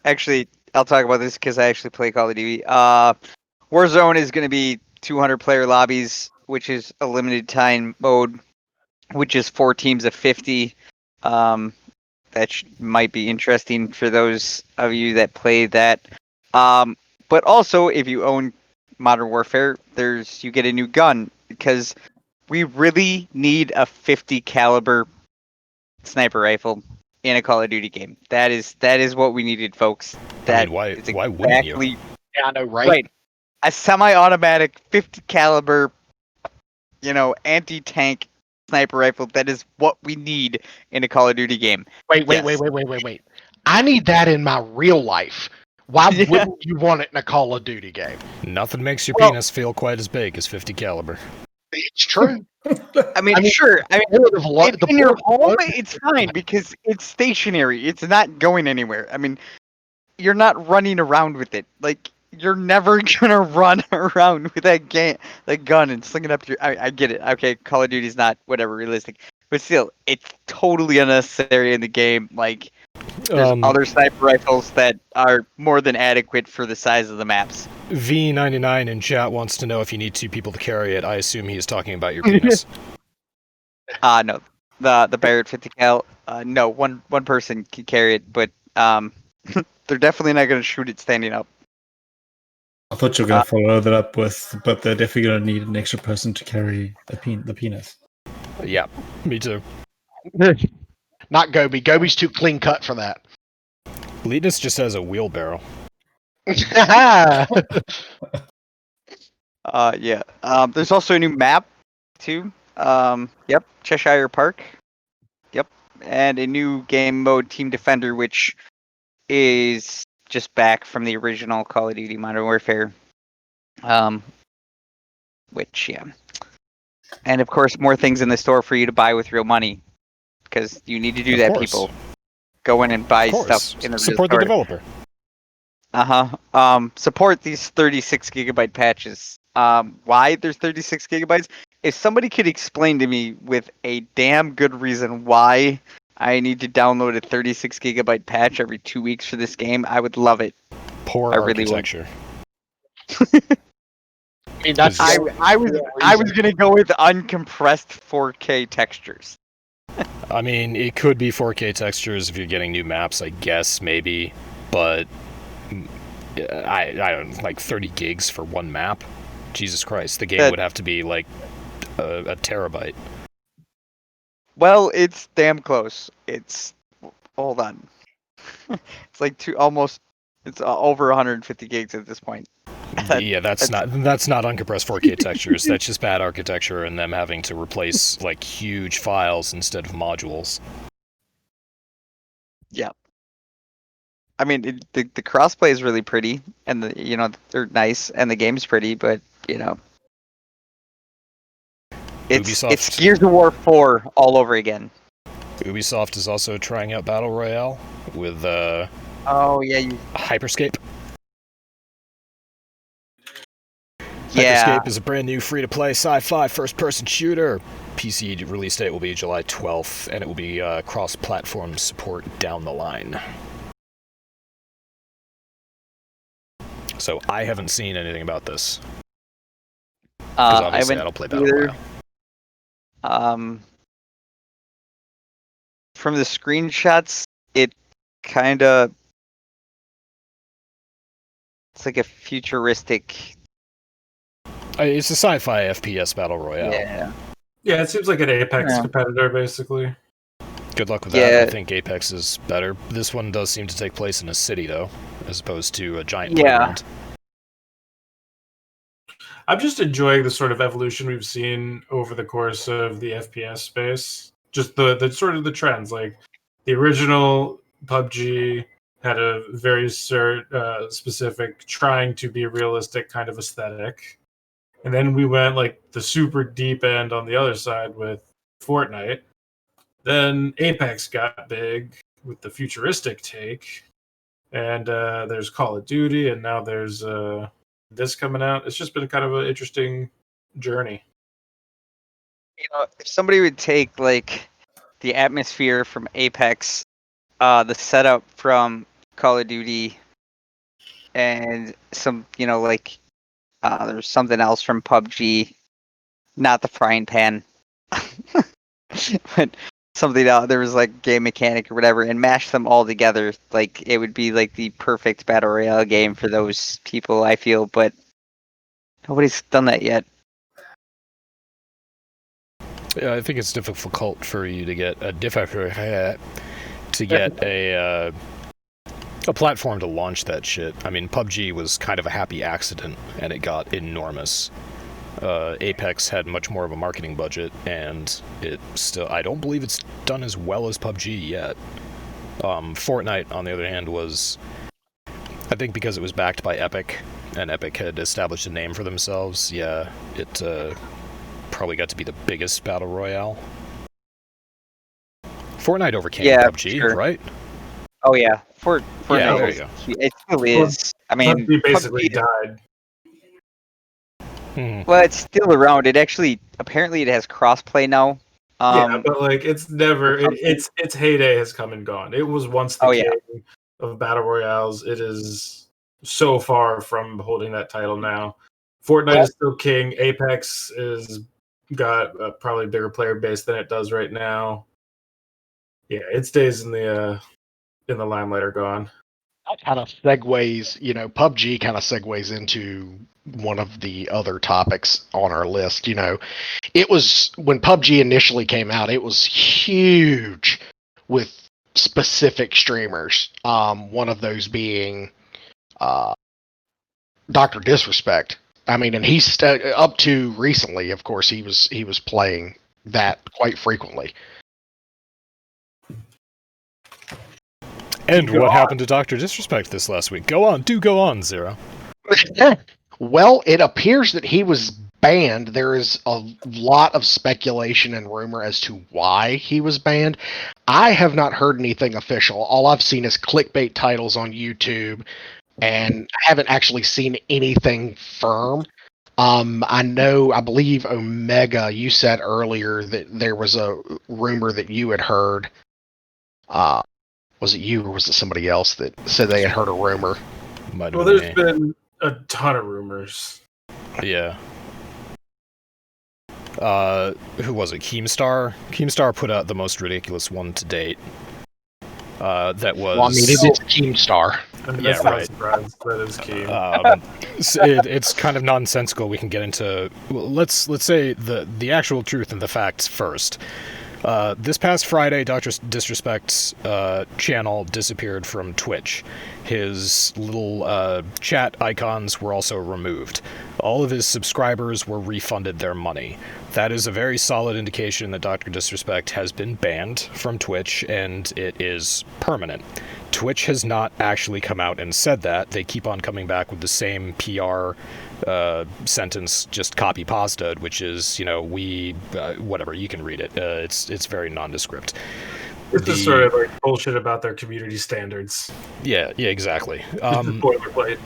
actually, I'll talk about this because I actually play Call of Duty. Warzone is going to be 200 player lobbies, which is a limited time mode, which is 4 teams of 50. That might be interesting for those of you that play that. But also, if you own Modern Warfare, you get a new gun because we really need a 50 caliber sniper rifle in a Call of Duty game. That is what we needed, folks. That why is wouldn't you? Yeah, I know, right? right. A semi-automatic 50 caliber, anti-tank sniper rifle. That is what we need in a Call of Duty game. Wait. I need that in my real life. Why Yeah. wouldn't you want it in a Call of Duty game? Nothing makes your Well- penis feel quite as big as 50 caliber. It's true. I mean, sure. I mean, The in your board- home, it's fine because it's stationary. It's not going anywhere. I mean, you're not running around with it. Like, you're never gonna run around with that gun and sling it up to your. I get it. Okay, Call of Duty's not whatever realistic, but still, it's totally unnecessary in the game. Like, there's other sniper rifles that are more than adequate for the size of the maps. V99 in chat wants to know if you need 2 people to carry it. I assume he is talking about your penis. No, the Barrett 50 cal. No, one person can carry it, but they're definitely not gonna shoot it standing up. I thought you were going to follow that up with, but they're definitely going to need an extra person to carry the penis. Yeah, me too. Not Gobi. Gobi's too clean cut for that. Leadus just has a wheelbarrow. Yeah. There's also a new map too. Yep, Cheshire Park. Yep, and a new game mode, Team Defender, which is just back from the original Call of Duty Modern Warfare. Which and of course more things in the store for you to buy with real money, because you need to do Of that. course. People go in and buy Of course. stuff in the Support real the store. developer. Support these 36 gigabyte patches. Why there's 36 gigabytes? If somebody could explain to me with a damn good reason why I need to download a 36 gigabyte patch every 2 weeks for this game, I would love it. Poor I really would. architecture. I mean, that's I was gonna go with uncompressed 4K textures. I mean, it could be 4K textures if you're getting new maps, I guess, maybe. But I don't like 30 gigs for one map. Jesus Christ, the game would have to be like a terabyte. Well, it's damn close. Hold on. It's like it's over 150 gigs at this point. Yeah, that's not uncompressed 4K textures. That's just bad architecture and them having to replace like huge files instead of modules. Yeah. I mean, the crossplay is really pretty, and they're nice, and the game's pretty, but it's Gears of War 4 all over again. Ubisoft is also trying out Battle Royale with Hyperscape. Yeah. Hyperscape is a brand new free-to-play sci-fi first-person shooter. PC release date will be July 12th, and it will be cross-platform support down the line. So I haven't seen anything about this. Because obviously I don't play Battle Royale. From the screenshots, it kind of... It's like a futuristic... It's a sci-fi FPS Battle Royale. Yeah, it seems like an Apex competitor, basically. Good luck with that. I think Apex is better. This one does seem to take place in a city, though, as opposed to a giant playground. I'm just enjoying the sort of evolution we've seen over the course of the FPS space. Just the sort of the trends. Like, the original PUBG had a very specific, trying to be realistic kind of aesthetic. And then we went like the super deep end on the other side with Fortnite. Then Apex got big with the futuristic take. And there's Call of Duty, and now there's this coming out. It's just been kind of an interesting journey. if somebody would take like the atmosphere from Apex, the setup from Call of Duty, and some, there's something else from PUBG, not the frying pan, but something else. There was like game mechanic or whatever, and mash them all together. Like it would be like the perfect battle royale game for those people, I feel, but nobody's done that yet. Yeah, I think it's difficult for you to get a platform to launch that shit. I mean, PUBG was kind of a happy accident, and it got enormous. Apex had much more of a marketing budget, and I don't believe it's done as well as PUBG yet. Fortnite, on the other hand, was, I think because it was backed by Epic, and Epic had established a name for themselves, it probably got to be the biggest battle royale. Fortnite overcame PUBG, sure. right? Oh yeah, Fortnite. Yeah, there you go. It still is. I mean, PUBG basically PUBG, died. well, it's still around. Apparently it has crossplay now. Yeah, but like it's never. Its heyday has come and gone. It was once the king of battle royales. It is so far from holding that title now. Fortnite is still king. Apex is got a probably bigger player base than it does right now. Yeah, its days in the limelight are gone. That kind of segues, PUBG kind of segues into one of the other topics on our list. It was when PUBG initially came out, it was huge with specific streamers. One of those being Dr. Disrespect. I mean, and he's up to recently, of course, he was playing that quite frequently. And what happened to Dr. Disrespect this last week? Go on, Zero. Well, it appears that he was banned. There is a lot of speculation and rumor as to why he was banned. I have not heard anything official. All I've seen is clickbait titles on YouTube, and I haven't actually seen anything firm. I believe Omega, you said earlier that there was a rumor that you had heard. Was it you or was it somebody else that said they had heard a rumor? Well, there's been a ton of rumors. Yeah. Who was it? Keemstar? Keemstar put out the most ridiculous one to date. That was... Well, I mean, it is Keemstar. I mean, that's not a surprise. That is Keem. It's kind of nonsensical. We can get into... Well, let's say the actual truth and the facts first. This past Friday, Dr. Disrespect's channel disappeared from Twitch. His little chat icons were also removed. All of his subscribers were refunded their money. That is a very solid indication that Dr. Disrespect has been banned from Twitch, and it is permanent. Twitch has not actually come out and said that. They keep on coming back with the same PR sentence, just copy-pasted, which is, whatever, you can read it. It's very nondescript. It's just sort of like bullshit about their community standards. Yeah, exactly. Boilerplate.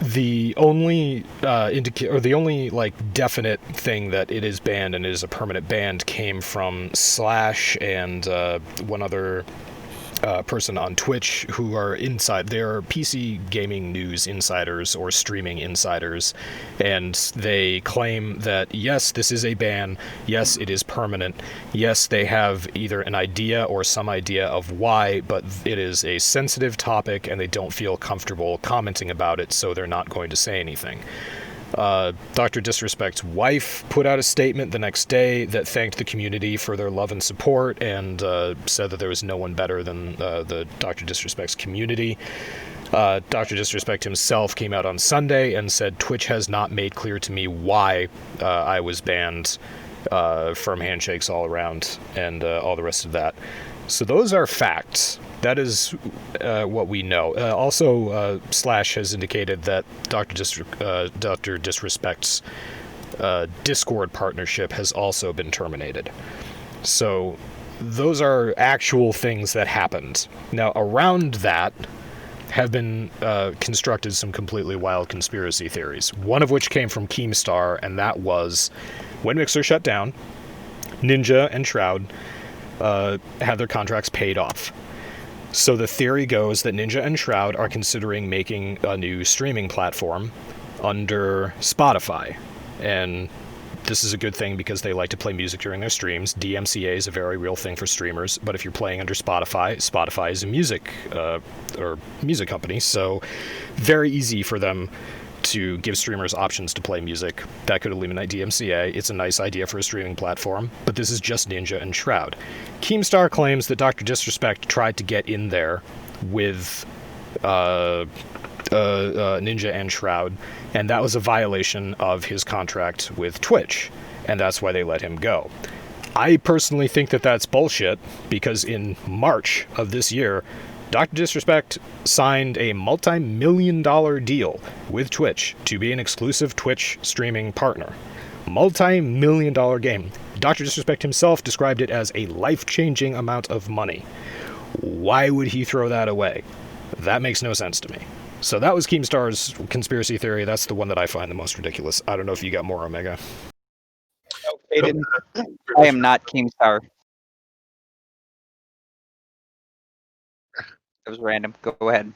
The only the only definite thing that it is banned and it is a permanent ban came from Slash and one other person on Twitch who are inside. They're PC gaming news insiders or streaming insiders, and they claim that yes, this is a ban, yes, it is permanent, yes, they have either an idea or some idea of why, but it is a sensitive topic and they don't feel comfortable commenting about it, so they're not going to say anything. Dr. Disrespect's wife put out a statement the next day that thanked the community for their love and support and said that there was no one better than the Dr. Disrespect's community. Dr. Disrespect himself came out on Sunday and said Twitch has not made clear to me why I was banned, firm handshakes all around, and all the rest of that. So those are facts. That is what we know. Also, Slash has indicated that Dr. Disrespect's Discord partnership has also been terminated. So those are actual things that happened. Now, around that have been constructed some completely wild conspiracy theories, one of which came from Keemstar, and that was when Mixer shut down, Ninja and Shroud had their contracts paid off. So the theory goes that Ninja and Shroud are considering making a new streaming platform under Spotify. And this is a good thing because they like to play music during their streams. DMCA is a very real thing for streamers, but if you're playing under Spotify, Spotify is a music company, so very easy for them to give streamers options to play music. That could eliminate DMCA. It's a nice idea for a streaming platform, but this is just Ninja and Shroud. Keemstar claims that Dr. Disrespect tried to get in there with Ninja and Shroud, and that was a violation of his contract with Twitch, and that's why they let him go. I personally think that that's bullshit, because in March of this year, Dr. Disrespect signed a multi-million-dollar deal with Twitch to be an exclusive Twitch streaming partner. Multi-million-dollar game. Dr. Disrespect himself described it as a life-changing amount of money. Why would he throw that away? That makes no sense to me. So that was Keemstar's conspiracy theory. That's the one that I find the most ridiculous. I don't know if you got more, Omega. No, they didn't. I am not Keemstar. It was random. Go ahead.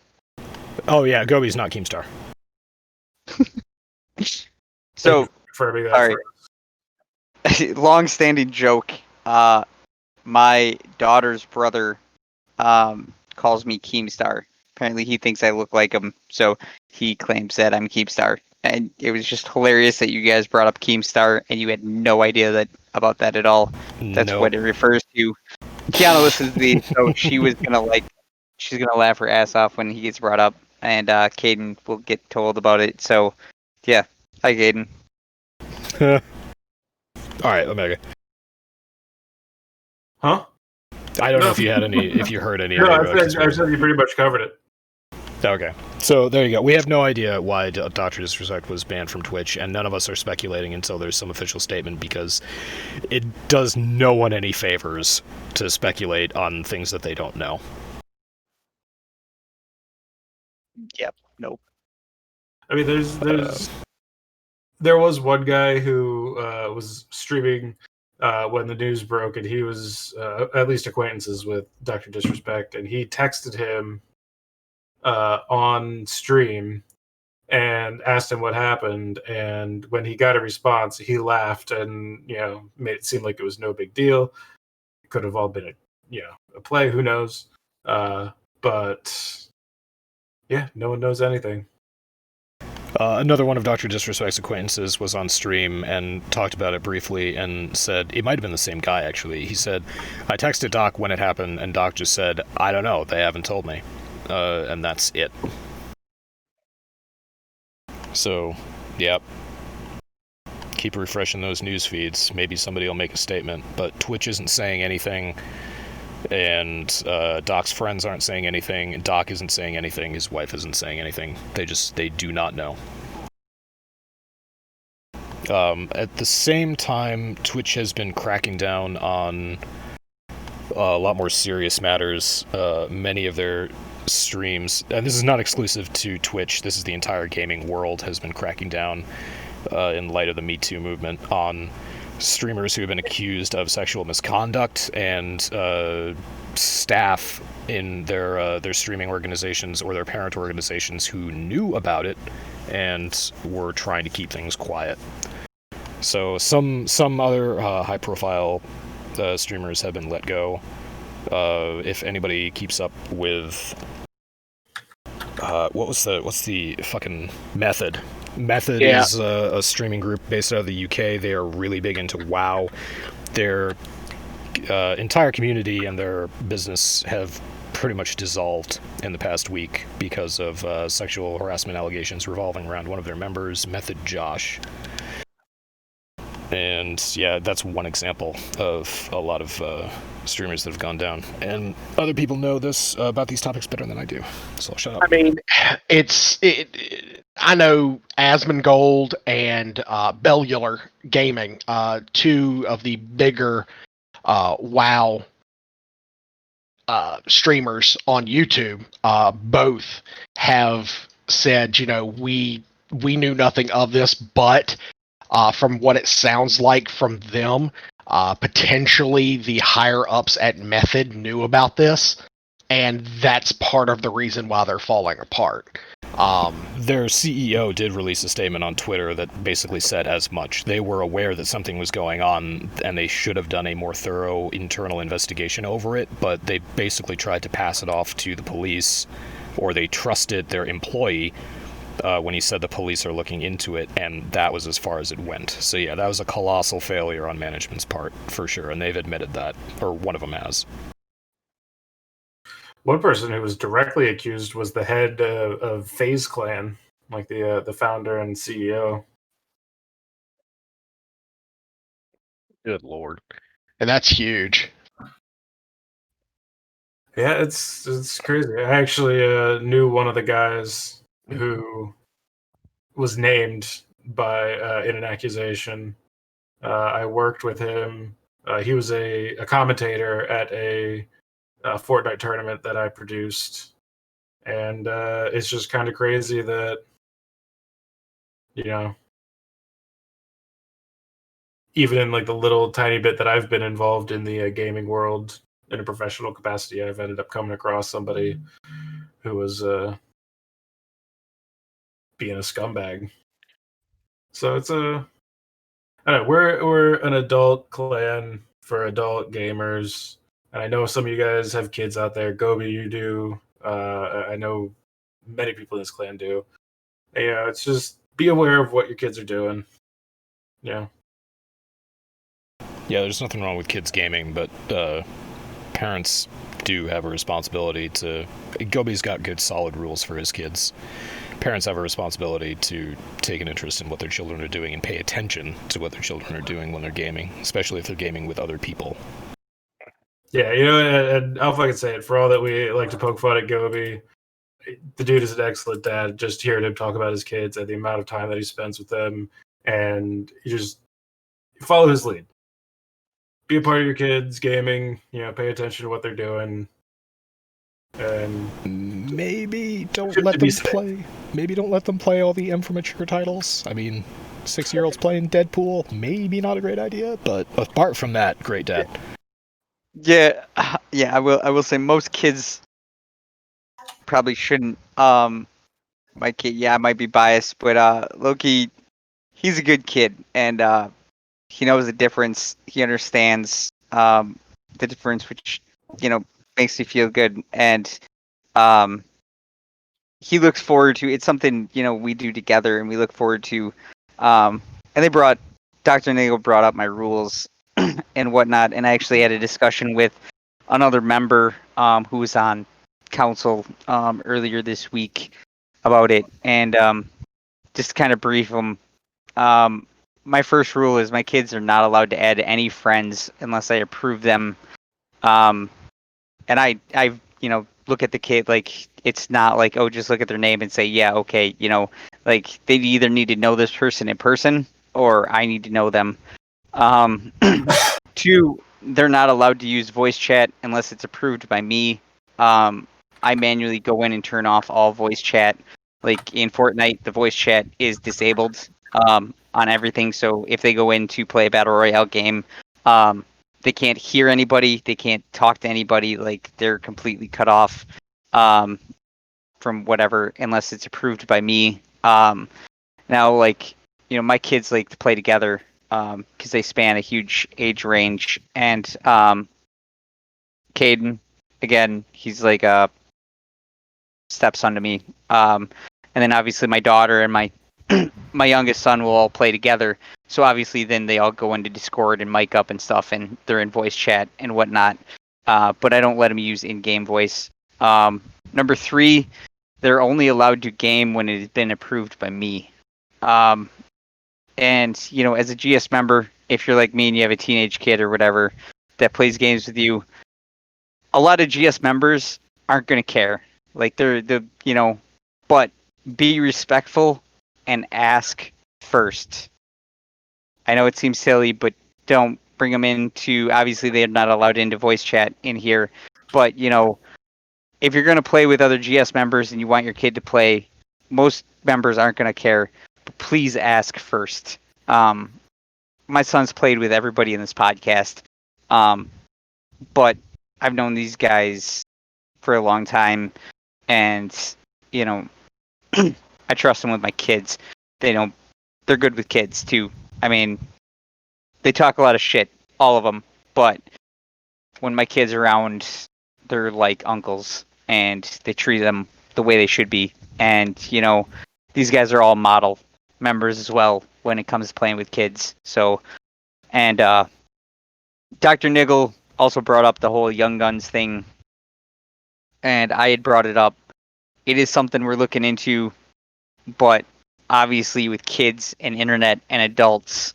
Oh yeah, Gobi's not Keemstar. So, Confirming that sorry. Long-standing joke. My daughter's brother calls me Keemstar. Apparently, he thinks I look like him, so he claims that I'm Keemstar. And it was just hilarious that you guys brought up Keemstar, and you had no idea about that at all. That's what it refers to. Kiana listens to these, so she's gonna laugh her ass off when he gets brought up, and Caden will get told about it. So, yeah, hi Caden. All right, Omega. Huh? I don't know if you had any, if you heard any. No, I said you pretty much covered it. Okay, so there you go. We have no idea why Dr. Disrespect was banned from Twitch, and none of us are speculating until there's some official statement, because it does no one any favors to speculate on things that they don't know. Yep. Nope. I mean, there was one guy who was streaming when the news broke, and he was at least acquaintances with Dr. Disrespect, and he texted him on stream and asked him what happened, and when he got a response, he laughed and made it seem like it was no big deal. It could have all been a play, who knows? But yeah, no one knows anything. Another one of Dr. Disrespect's acquaintances was on stream and talked about it briefly and said, it might have been the same guy actually, he said, I texted Doc when it happened, and Doc just said, I don't know, they haven't told me. And that's it. So, yep. Keep refreshing those news feeds. Maybe somebody will make a statement, but Twitch isn't saying anything, and Doc's friends aren't saying anything, and Doc isn't saying anything, his wife isn't saying anything. They do not know. At the same time, Twitch has been cracking down on a lot more serious matters. Many of their streams, and this is not exclusive to Twitch, this is the entire gaming world, has been cracking down in light of the Me Too movement on streamers who have been accused of sexual misconduct, and staff in their streaming organizations or their parent organizations who knew about it and were trying to keep things quiet. So some other high-profile streamers have been let go. If anybody keeps up with what's the fucking Method? Method is a streaming group based out of the UK. They are really big into WoW. Their entire community and their business have pretty much dissolved in the past week because of sexual harassment allegations revolving around one of their members, Method Josh. And yeah, that's one example of a lot of streamers that have gone down. And other people know this about these topics better than I do, so I'll shut up. I mean, I know Asmongold and Bellular Gaming, two of the bigger WoW streamers on YouTube, both have said, we knew nothing of this, but from what it sounds like from them, Potentially the higher ups at Method knew about this, and that's part of the reason why they're falling apart. Their CEO did release a statement on Twitter that basically said as much. They were aware that something was going on, and they should have done a more thorough internal investigation over it, but they basically tried to pass it off to the police, or they trusted their employee when he said the police are looking into it, and that was as far as it went. So yeah, that was a colossal failure on management's part, for sure, and they've admitted that, or one of them has. One person who was directly accused was the head of FaZe Clan, like the founder and CEO. Good lord. And that's huge. Yeah, it's crazy. I actually knew one of the guys who was named by in an accusation. I worked with him. He was a commentator at a Fortnite tournament that I produced, and it's just kind of crazy that, you know, even in like the little tiny bit that I've been involved in the gaming world in a professional capacity, I've ended up coming across somebody who was being a scumbag. So it's I don't know, we're an adult clan for adult gamers, and I know some of you guys have kids out there. Gobi, you do. I know many people in this clan do. And, you know, it's just be aware of what your kids are doing. Yeah. Yeah, there's nothing wrong with kids gaming, but parents do have a responsibility to... Gobi's got good, solid rules for his kids. Parents have a responsibility to take an interest in what their children are doing and pay attention to what their children are doing when they're gaming, especially if they're gaming with other people. Yeah, you know, and I'll fucking say it. For all that we like to poke fun at Gobi, the dude is an excellent dad. Just hearing him talk about his kids and the amount of time that he spends with them, and you just follow his lead. Be a part of your kids' gaming. You know, pay attention to what they're doing. And maybe don't let them play. Maybe don't let them play all the M for Mature titles. I mean, 6-year-olds playing Deadpool, maybe not a great idea, but apart from that, great dad. Yeah, I will say most kids probably shouldn't. My kid, yeah, I might be biased, but Loki, he's a good kid, and he knows the difference. He understands the difference, which, you know, makes me feel good, and he looks forward to. It's something, you know, we do together, and we look forward to. And DrNiggle brought up my rules and whatnot, and I actually had a discussion with another member who was on council earlier this week about it, and just to kind of brief them. My first rule is my kids are not allowed to add any friends unless I approve them. And I you know, look at the kid, like, it's not like, oh, just look at their name and say, yeah, okay, you know, like, they either need to know this person in person or I need to know them. 2, they're not allowed to use voice chat unless it's approved by me. I manually go in and turn off all voice chat. Like in Fortnite, the voice chat is disabled on everything. So if they go in to play a battle royale game, they can't hear anybody. They can't talk to anybody. Like, they're completely cut off from whatever unless it's approved by me. Now, like, you know, my kids like to play together because they span a huge age range. And Caden, again, he's like a stepson to me. And then obviously my daughter and my my youngest son will all play together. So obviously then they all go into Discord and mic up and stuff, and they're in voice chat and whatnot. But I don't let them use in-game voice. Number 3, they're only allowed to game when it has been approved by me. And, you know, as a GS member, if you're like me and you have a teenage kid or whatever that plays games with you, a lot of GS members aren't going to care. Like, you know, but be respectful and ask first. I know it seems silly, but don't bring them into, obviously they're not allowed into voice chat in here, but, you know, if you're going to play with other GS members and you want your kid to play, most members aren't going to care, but please ask first. my son's played with everybody in this podcast, but I've known these guys for a long time, and you know, I trust them with my kids. They're good with kids too. I mean, they talk a lot of shit, all of them, but when my kids are around, they're like uncles, and they treat them the way they should be. And these guys are all model members as well when it comes to playing with kids. So, and DrNiggle also brought up the whole Young Guns thing, and I had brought it up. It is something we're looking into, but obviously with kids and internet and adults,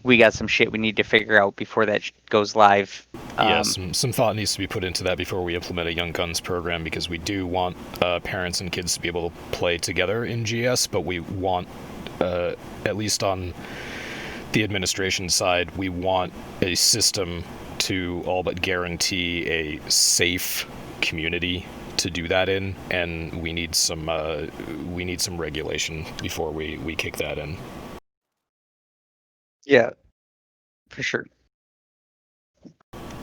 we got some shit we need to figure out before that goes live. Yeah, some thought needs to be put into that before we implement a Young Guns program, because we do want parents and kids to be able to play together in GS, but we want, at least on the administration side, we want a system to all but guarantee a safe community to do that in, and we need some regulation before we kick that in. Yeah, for sure.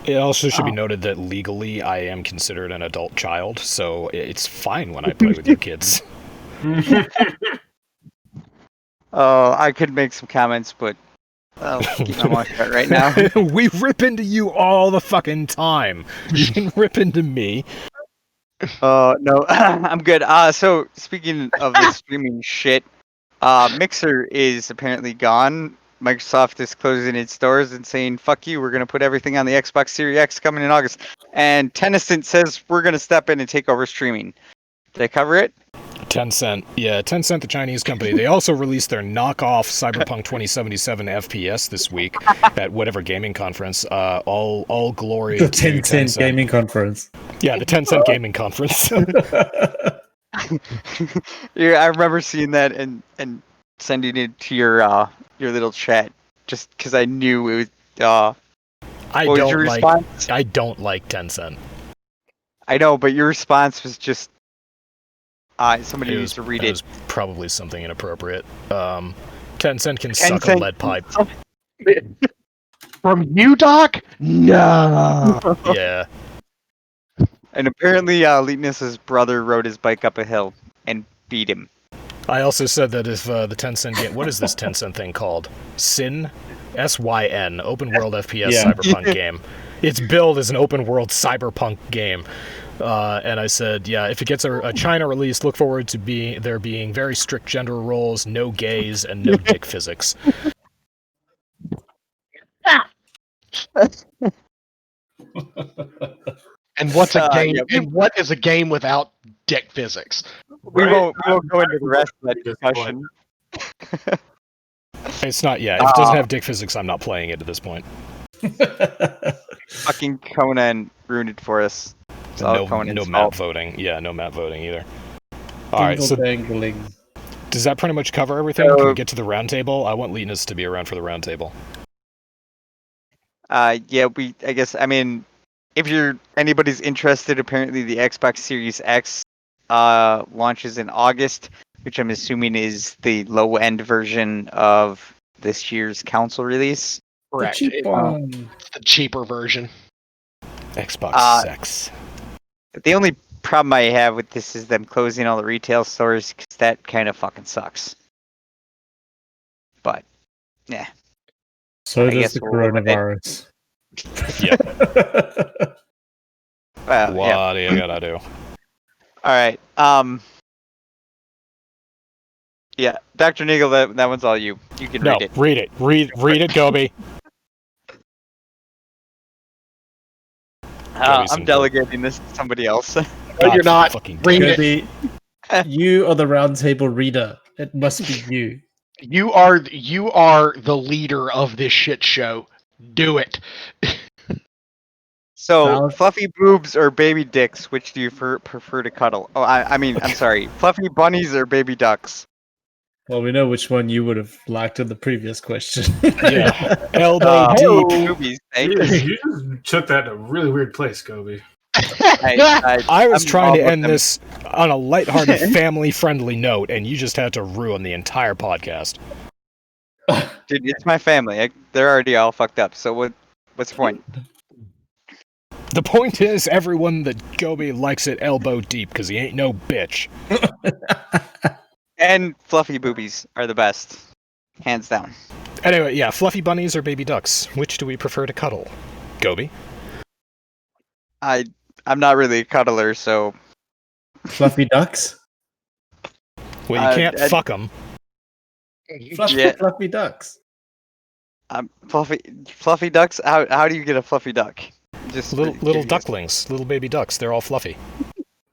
It also should be noted that legally I am considered an adult child, so it's fine when I play with your kids. I could make some comments, but I'll keep my mouth shut right now. We rip into you all the fucking time. You can rip into me. No, I'm good. So speaking of the streaming shit, Mixer is apparently gone. Microsoft is closing its doors and saying, fuck you, we're going to put everything on the Xbox Series X coming in August. And Tencent says we're going to step in and take over streaming. Did I cover it? Tencent. Yeah, Tencent, the Chinese company. They also released their knockoff Cyberpunk 2077 FPS this week at whatever gaming conference. All glory The to Tencent gaming conference. Yeah, the Tencent gaming conference. Yeah, I remember seeing that and sending it to your little chat just because I knew it was. I what was your response? I don't like Tencent. I know, but your response was just somebody needs to read it. It was probably something inappropriate. Tencent can suck a lead pipe. From you, Doc? No. Yeah. And apparently, Leetness's brother rode his bike up a hill and beat him. I also said that if the Tencent game... What is this Tencent thing called? Syn? S-Y-N. Open World FPS Cyberpunk game. Its build is an open world cyberpunk game. And I said, yeah, if it gets a China release, look forward to there being very strict gender roles, no gays, and no dick physics. And what's a game? And what is a game without dick physics? We won't go into the rest of that discussion. It's not, yeah. If it doesn't have dick physics, I'm not playing it at this point. Fucking Conan ruined it for us. No map voting. Yeah, no map voting either. Alright, so dangling. Does that pretty much cover everything? Can we get to the roundtable? I want Linus to be around for the roundtable. Yeah, I guess, I mean, if anybody's interested, apparently the Xbox Series X launches in August, which I'm assuming is the low-end version of this year's console release. Correct. It's the cheaper version. Xbox X. The only problem I have with this is them closing all the retail stores, because that kind of fucking sucks. But, yeah. So does the coronavirus. Yeah. Well, what do you gotta do? Alright, yeah, DrNiggle, that one's all you. You can read it. Read it. Read it, Gobi. I'm delegating this to somebody else. No, you're not. Read it. You are the roundtable reader. It must be you. You are the leader of this shit show. Do it. So, fluffy boobs or baby dicks, which do you prefer to cuddle? Oh, I mean, I'm sorry. Fluffy bunnies or baby ducks? Well, we know which one you would have liked in the previous question. Yeah. Elbow deep. Boobies, You just took that to a really weird place, Gobi. I was trying to end this on a lighthearted, family-friendly note, and you just had to ruin the entire podcast. Dude, it's my family. They're already all fucked up. So what's the point? The point is, everyone that Gobi likes it elbow deep because he ain't no bitch. And fluffy boobies are the best, hands down. Anyway, yeah, fluffy bunnies or baby ducks? Which do we prefer to cuddle? Gobi? I'm not really a cuddler, so Fluffy ducks? Well, you can't fuck them. Fluffy ducks. fluffy ducks. How do you get a fluffy duck? Just Little ducklings, little baby ducks. They're all fluffy.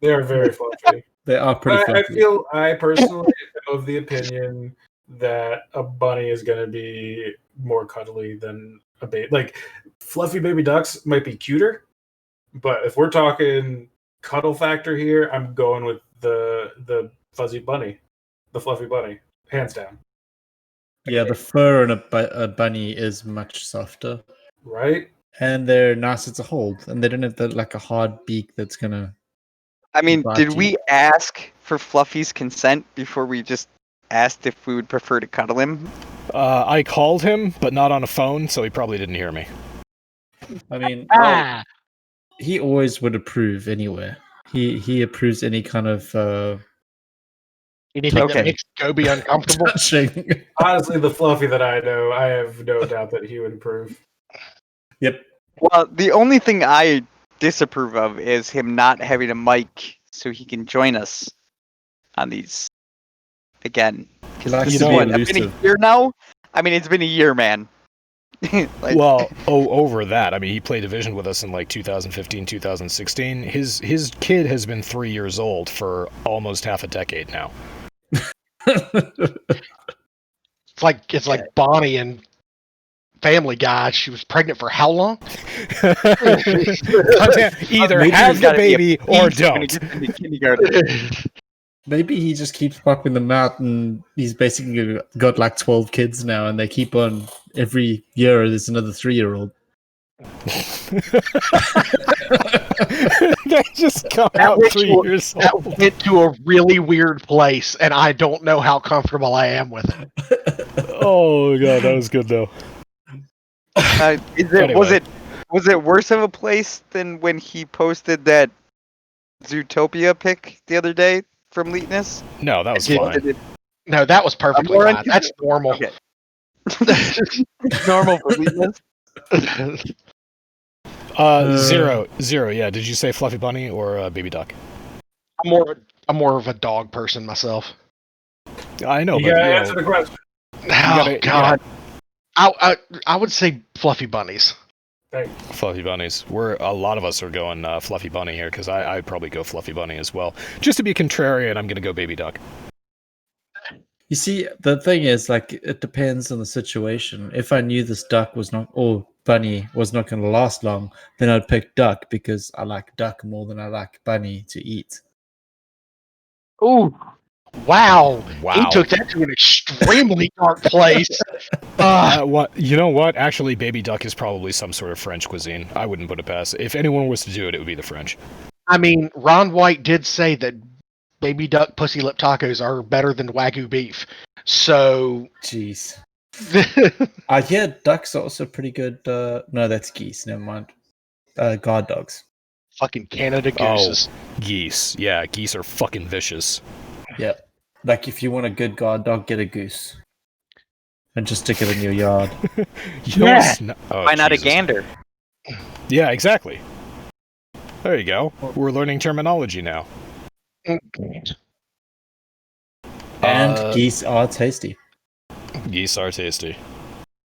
They are very fluffy. They are pretty fluffy. I personally am of the opinion that a bunny is going to be more cuddly than a baby. Like, fluffy baby ducks might be cuter, but if we're talking cuddle factor here, I'm going with the fuzzy bunny, the fluffy bunny, hands down. Yeah, the fur on a bunny is much softer, Right? and they're nicer to hold, and they don't have a hard beak that's gonna. I mean, Bite did you. we ask for Fluffy's consent before we just asked if we would prefer to cuddle him? I called him, but not on a phone, so he probably didn't hear me. I mean, he always would approve anyway. He approves any kind of Anything Okay. that makes Gobi uncomfortable. touching. Honestly, the fluffy that I know, I have no doubt that he would approve. Yep. Well, the only thing I disapprove of is him not having a mic so he can join us on these again. He likes This to is be what, I've been a elusive. year now? I mean, it's been a year, man. Like, Well, over that, I mean, he played Division with us in like 2015, 2016. His kid has been 3 years old for almost half a decade now. It's like Bonnie and Family Guy. She was pregnant for how long? Either Maybe have he's the gotta be a baby or beast when he don't. gets into kindergarten. Maybe he just keeps popping them out, and he's basically got like 12 kids now, and they keep on every year. There's another 3-year-old. They just come That out went 3 to- years That old. went to a really weird place, and I don't know how comfortable I am with it. Oh god, that was good though. Was it worse of a place than when he posted that Zootopia pic the other day from Leetness? No, that was Did- fine. No, that was perfectly more fine. That's normal. Okay. Normal for Leetness. Zero. Yeah, did you say fluffy bunny or baby duck? I'm more of a dog person myself. I know, You but gotta you answer know, the question. Oh God, I would say fluffy bunnies. fluffy bunnies. A lot of us are going fluffy bunny here because I'd probably go fluffy bunny as well. Just to be contrarian, I'm gonna go baby duck. You see, the thing is, like, it depends on the situation. If I knew this duck was not, or bunny was not going to last long, then I'd pick duck because I like duck more than I like bunny to eat. Ooh, wow! Wow. He took that to an extremely dark place. You know what? Actually, baby duck is probably some sort of French cuisine. I wouldn't put it past. If anyone was to do it, it would be the French. I mean, Ron White did say that baby duck pussy lip tacos are better than Wagyu beef. So, Jeez. I hear ducks are also pretty good. No, that's geese. Never mind. Guard dogs. fucking Canada gooses. Geese. Yeah, geese are fucking vicious. Yeah. Like, if you want a good guard dog, get a goose. And just stick it in your yard. You know what's oh, Why not a Jesus. gander? Yeah, exactly. There you go. We're learning terminology now. And geese are tasty. Geese are tasty.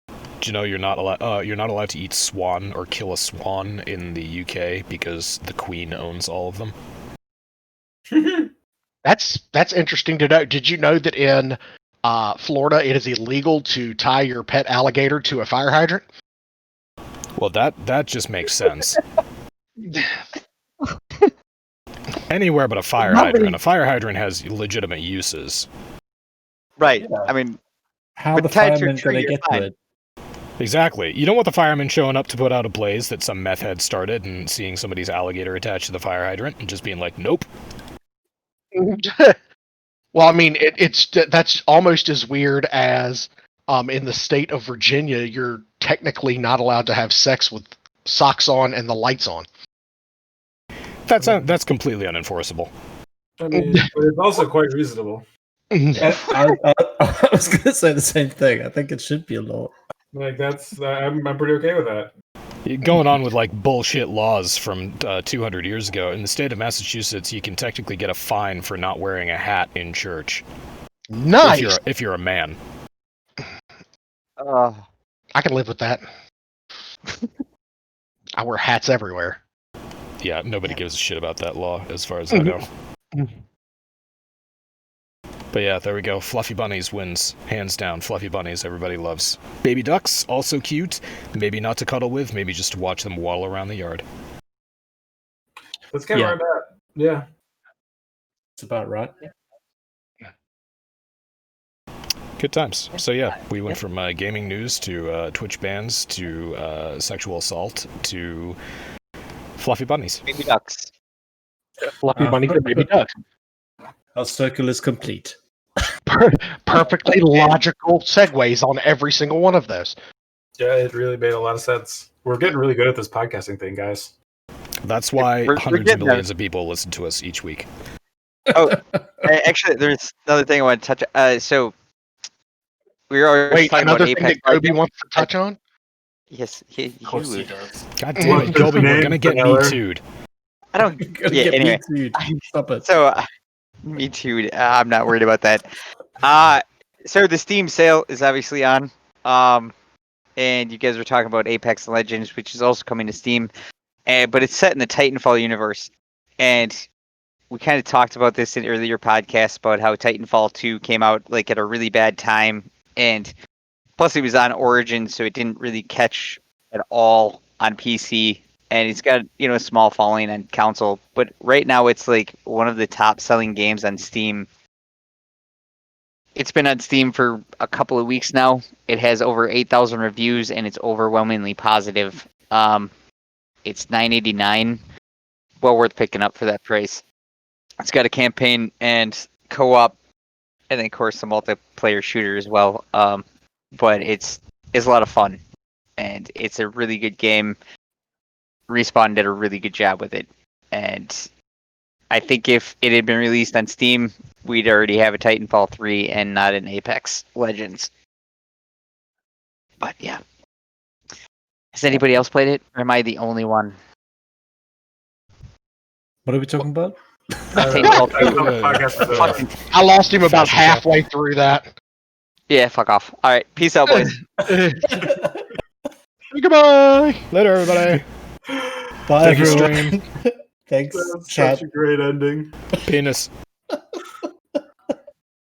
Do you know you're not allowed to eat swan or kill a swan in the UK because the Queen owns all of them? That's interesting to know. Did you know that in Florida it is illegal to tie your pet alligator to a fire hydrant? Well, that just makes sense. Anywhere but a fire hydrant. A fire hydrant has legitimate uses. Right. Yeah. I mean, How But the tied to a firemen tree, gonna you're get fine. to it? Exactly. You don't want the firemen showing up to put out a blaze that some meth head started and seeing somebody's alligator attached to the fire hydrant and just being like, nope. Well, I mean, that's almost as weird as in the state of Virginia, you're technically not allowed to have sex with socks on and the lights on. That's completely unenforceable. I mean, but it's also quite reasonable. I was going to say the same thing. I think it should be a law. Like that's, I'm pretty okay with that. Going on with like bullshit laws from 200 years ago, in the state of Massachusetts, you can technically get a fine for not wearing a hat in church. Nice. If you're a man. I can live with that. I wear hats everywhere. Yeah, nobody gives a shit about that law, as far as I know. But yeah, there we go. Fluffy Bunnies wins. Hands down, Fluffy Bunnies everybody loves. Baby ducks, also cute. Maybe not to cuddle with, maybe just to watch them waddle around the yard. That's kind of where I'm at. Yeah. It's about right. Good times. So yeah, we went from gaming news to Twitch bans to sexual assault to Fluffy Bunnies. Baby ducks. Fluffy bunnies and baby ducks. Our circle is complete. Perfectly logical segues on every single one of those. Yeah, it really made a lot of sense. We're getting really good at this podcasting thing, guys. That's why We're hundreds of getting millions of people listen to us each week. Oh, actually, there's another thing I want to touch. So we were already Wait, talking about another thing Apex. that Kobe wants to touch on? Yes, Of course he does. God damn it, Gobi, we're gonna get me too'd. I don't. Gonna Yeah. get Anyway, me too. Stop it. so me too. I'm not worried about that. So the Steam sale is obviously on. And you guys were talking about Apex Legends, which is also coming to Steam, but it's set in the Titanfall universe. And we kind of talked about this in earlier podcasts about how Titanfall 2 came out like at a really bad time, and plus it was on Origin, so it didn't really catch at all on PC. And it's got a small following on console, but right now it's like one of the top selling games on Steam. It's been on Steam for a couple of weeks now. It has over 8,000 reviews, and it's overwhelmingly positive. It's $9.89. Well worth picking up for that price. It's got a campaign and co-op, and then of course some multiplayer shooter as well. But it's a lot of fun, and it's a really good game. Respawn did a really good job with it, and I think if it had been released on Steam, we'd already have a Titanfall 3 and not an Apex Legends. But yeah. Has anybody else played it, or am I the only one? What are we talking about? Titanfall 2. Podcast Fucking- I lost him about Fashion halfway through that. Yeah, fuck off. Alright, peace out, boys. Goodbye. Later, everybody. Bye, Thank you, everyone. stream. Thanks, That's chat. such a great ending. Penis.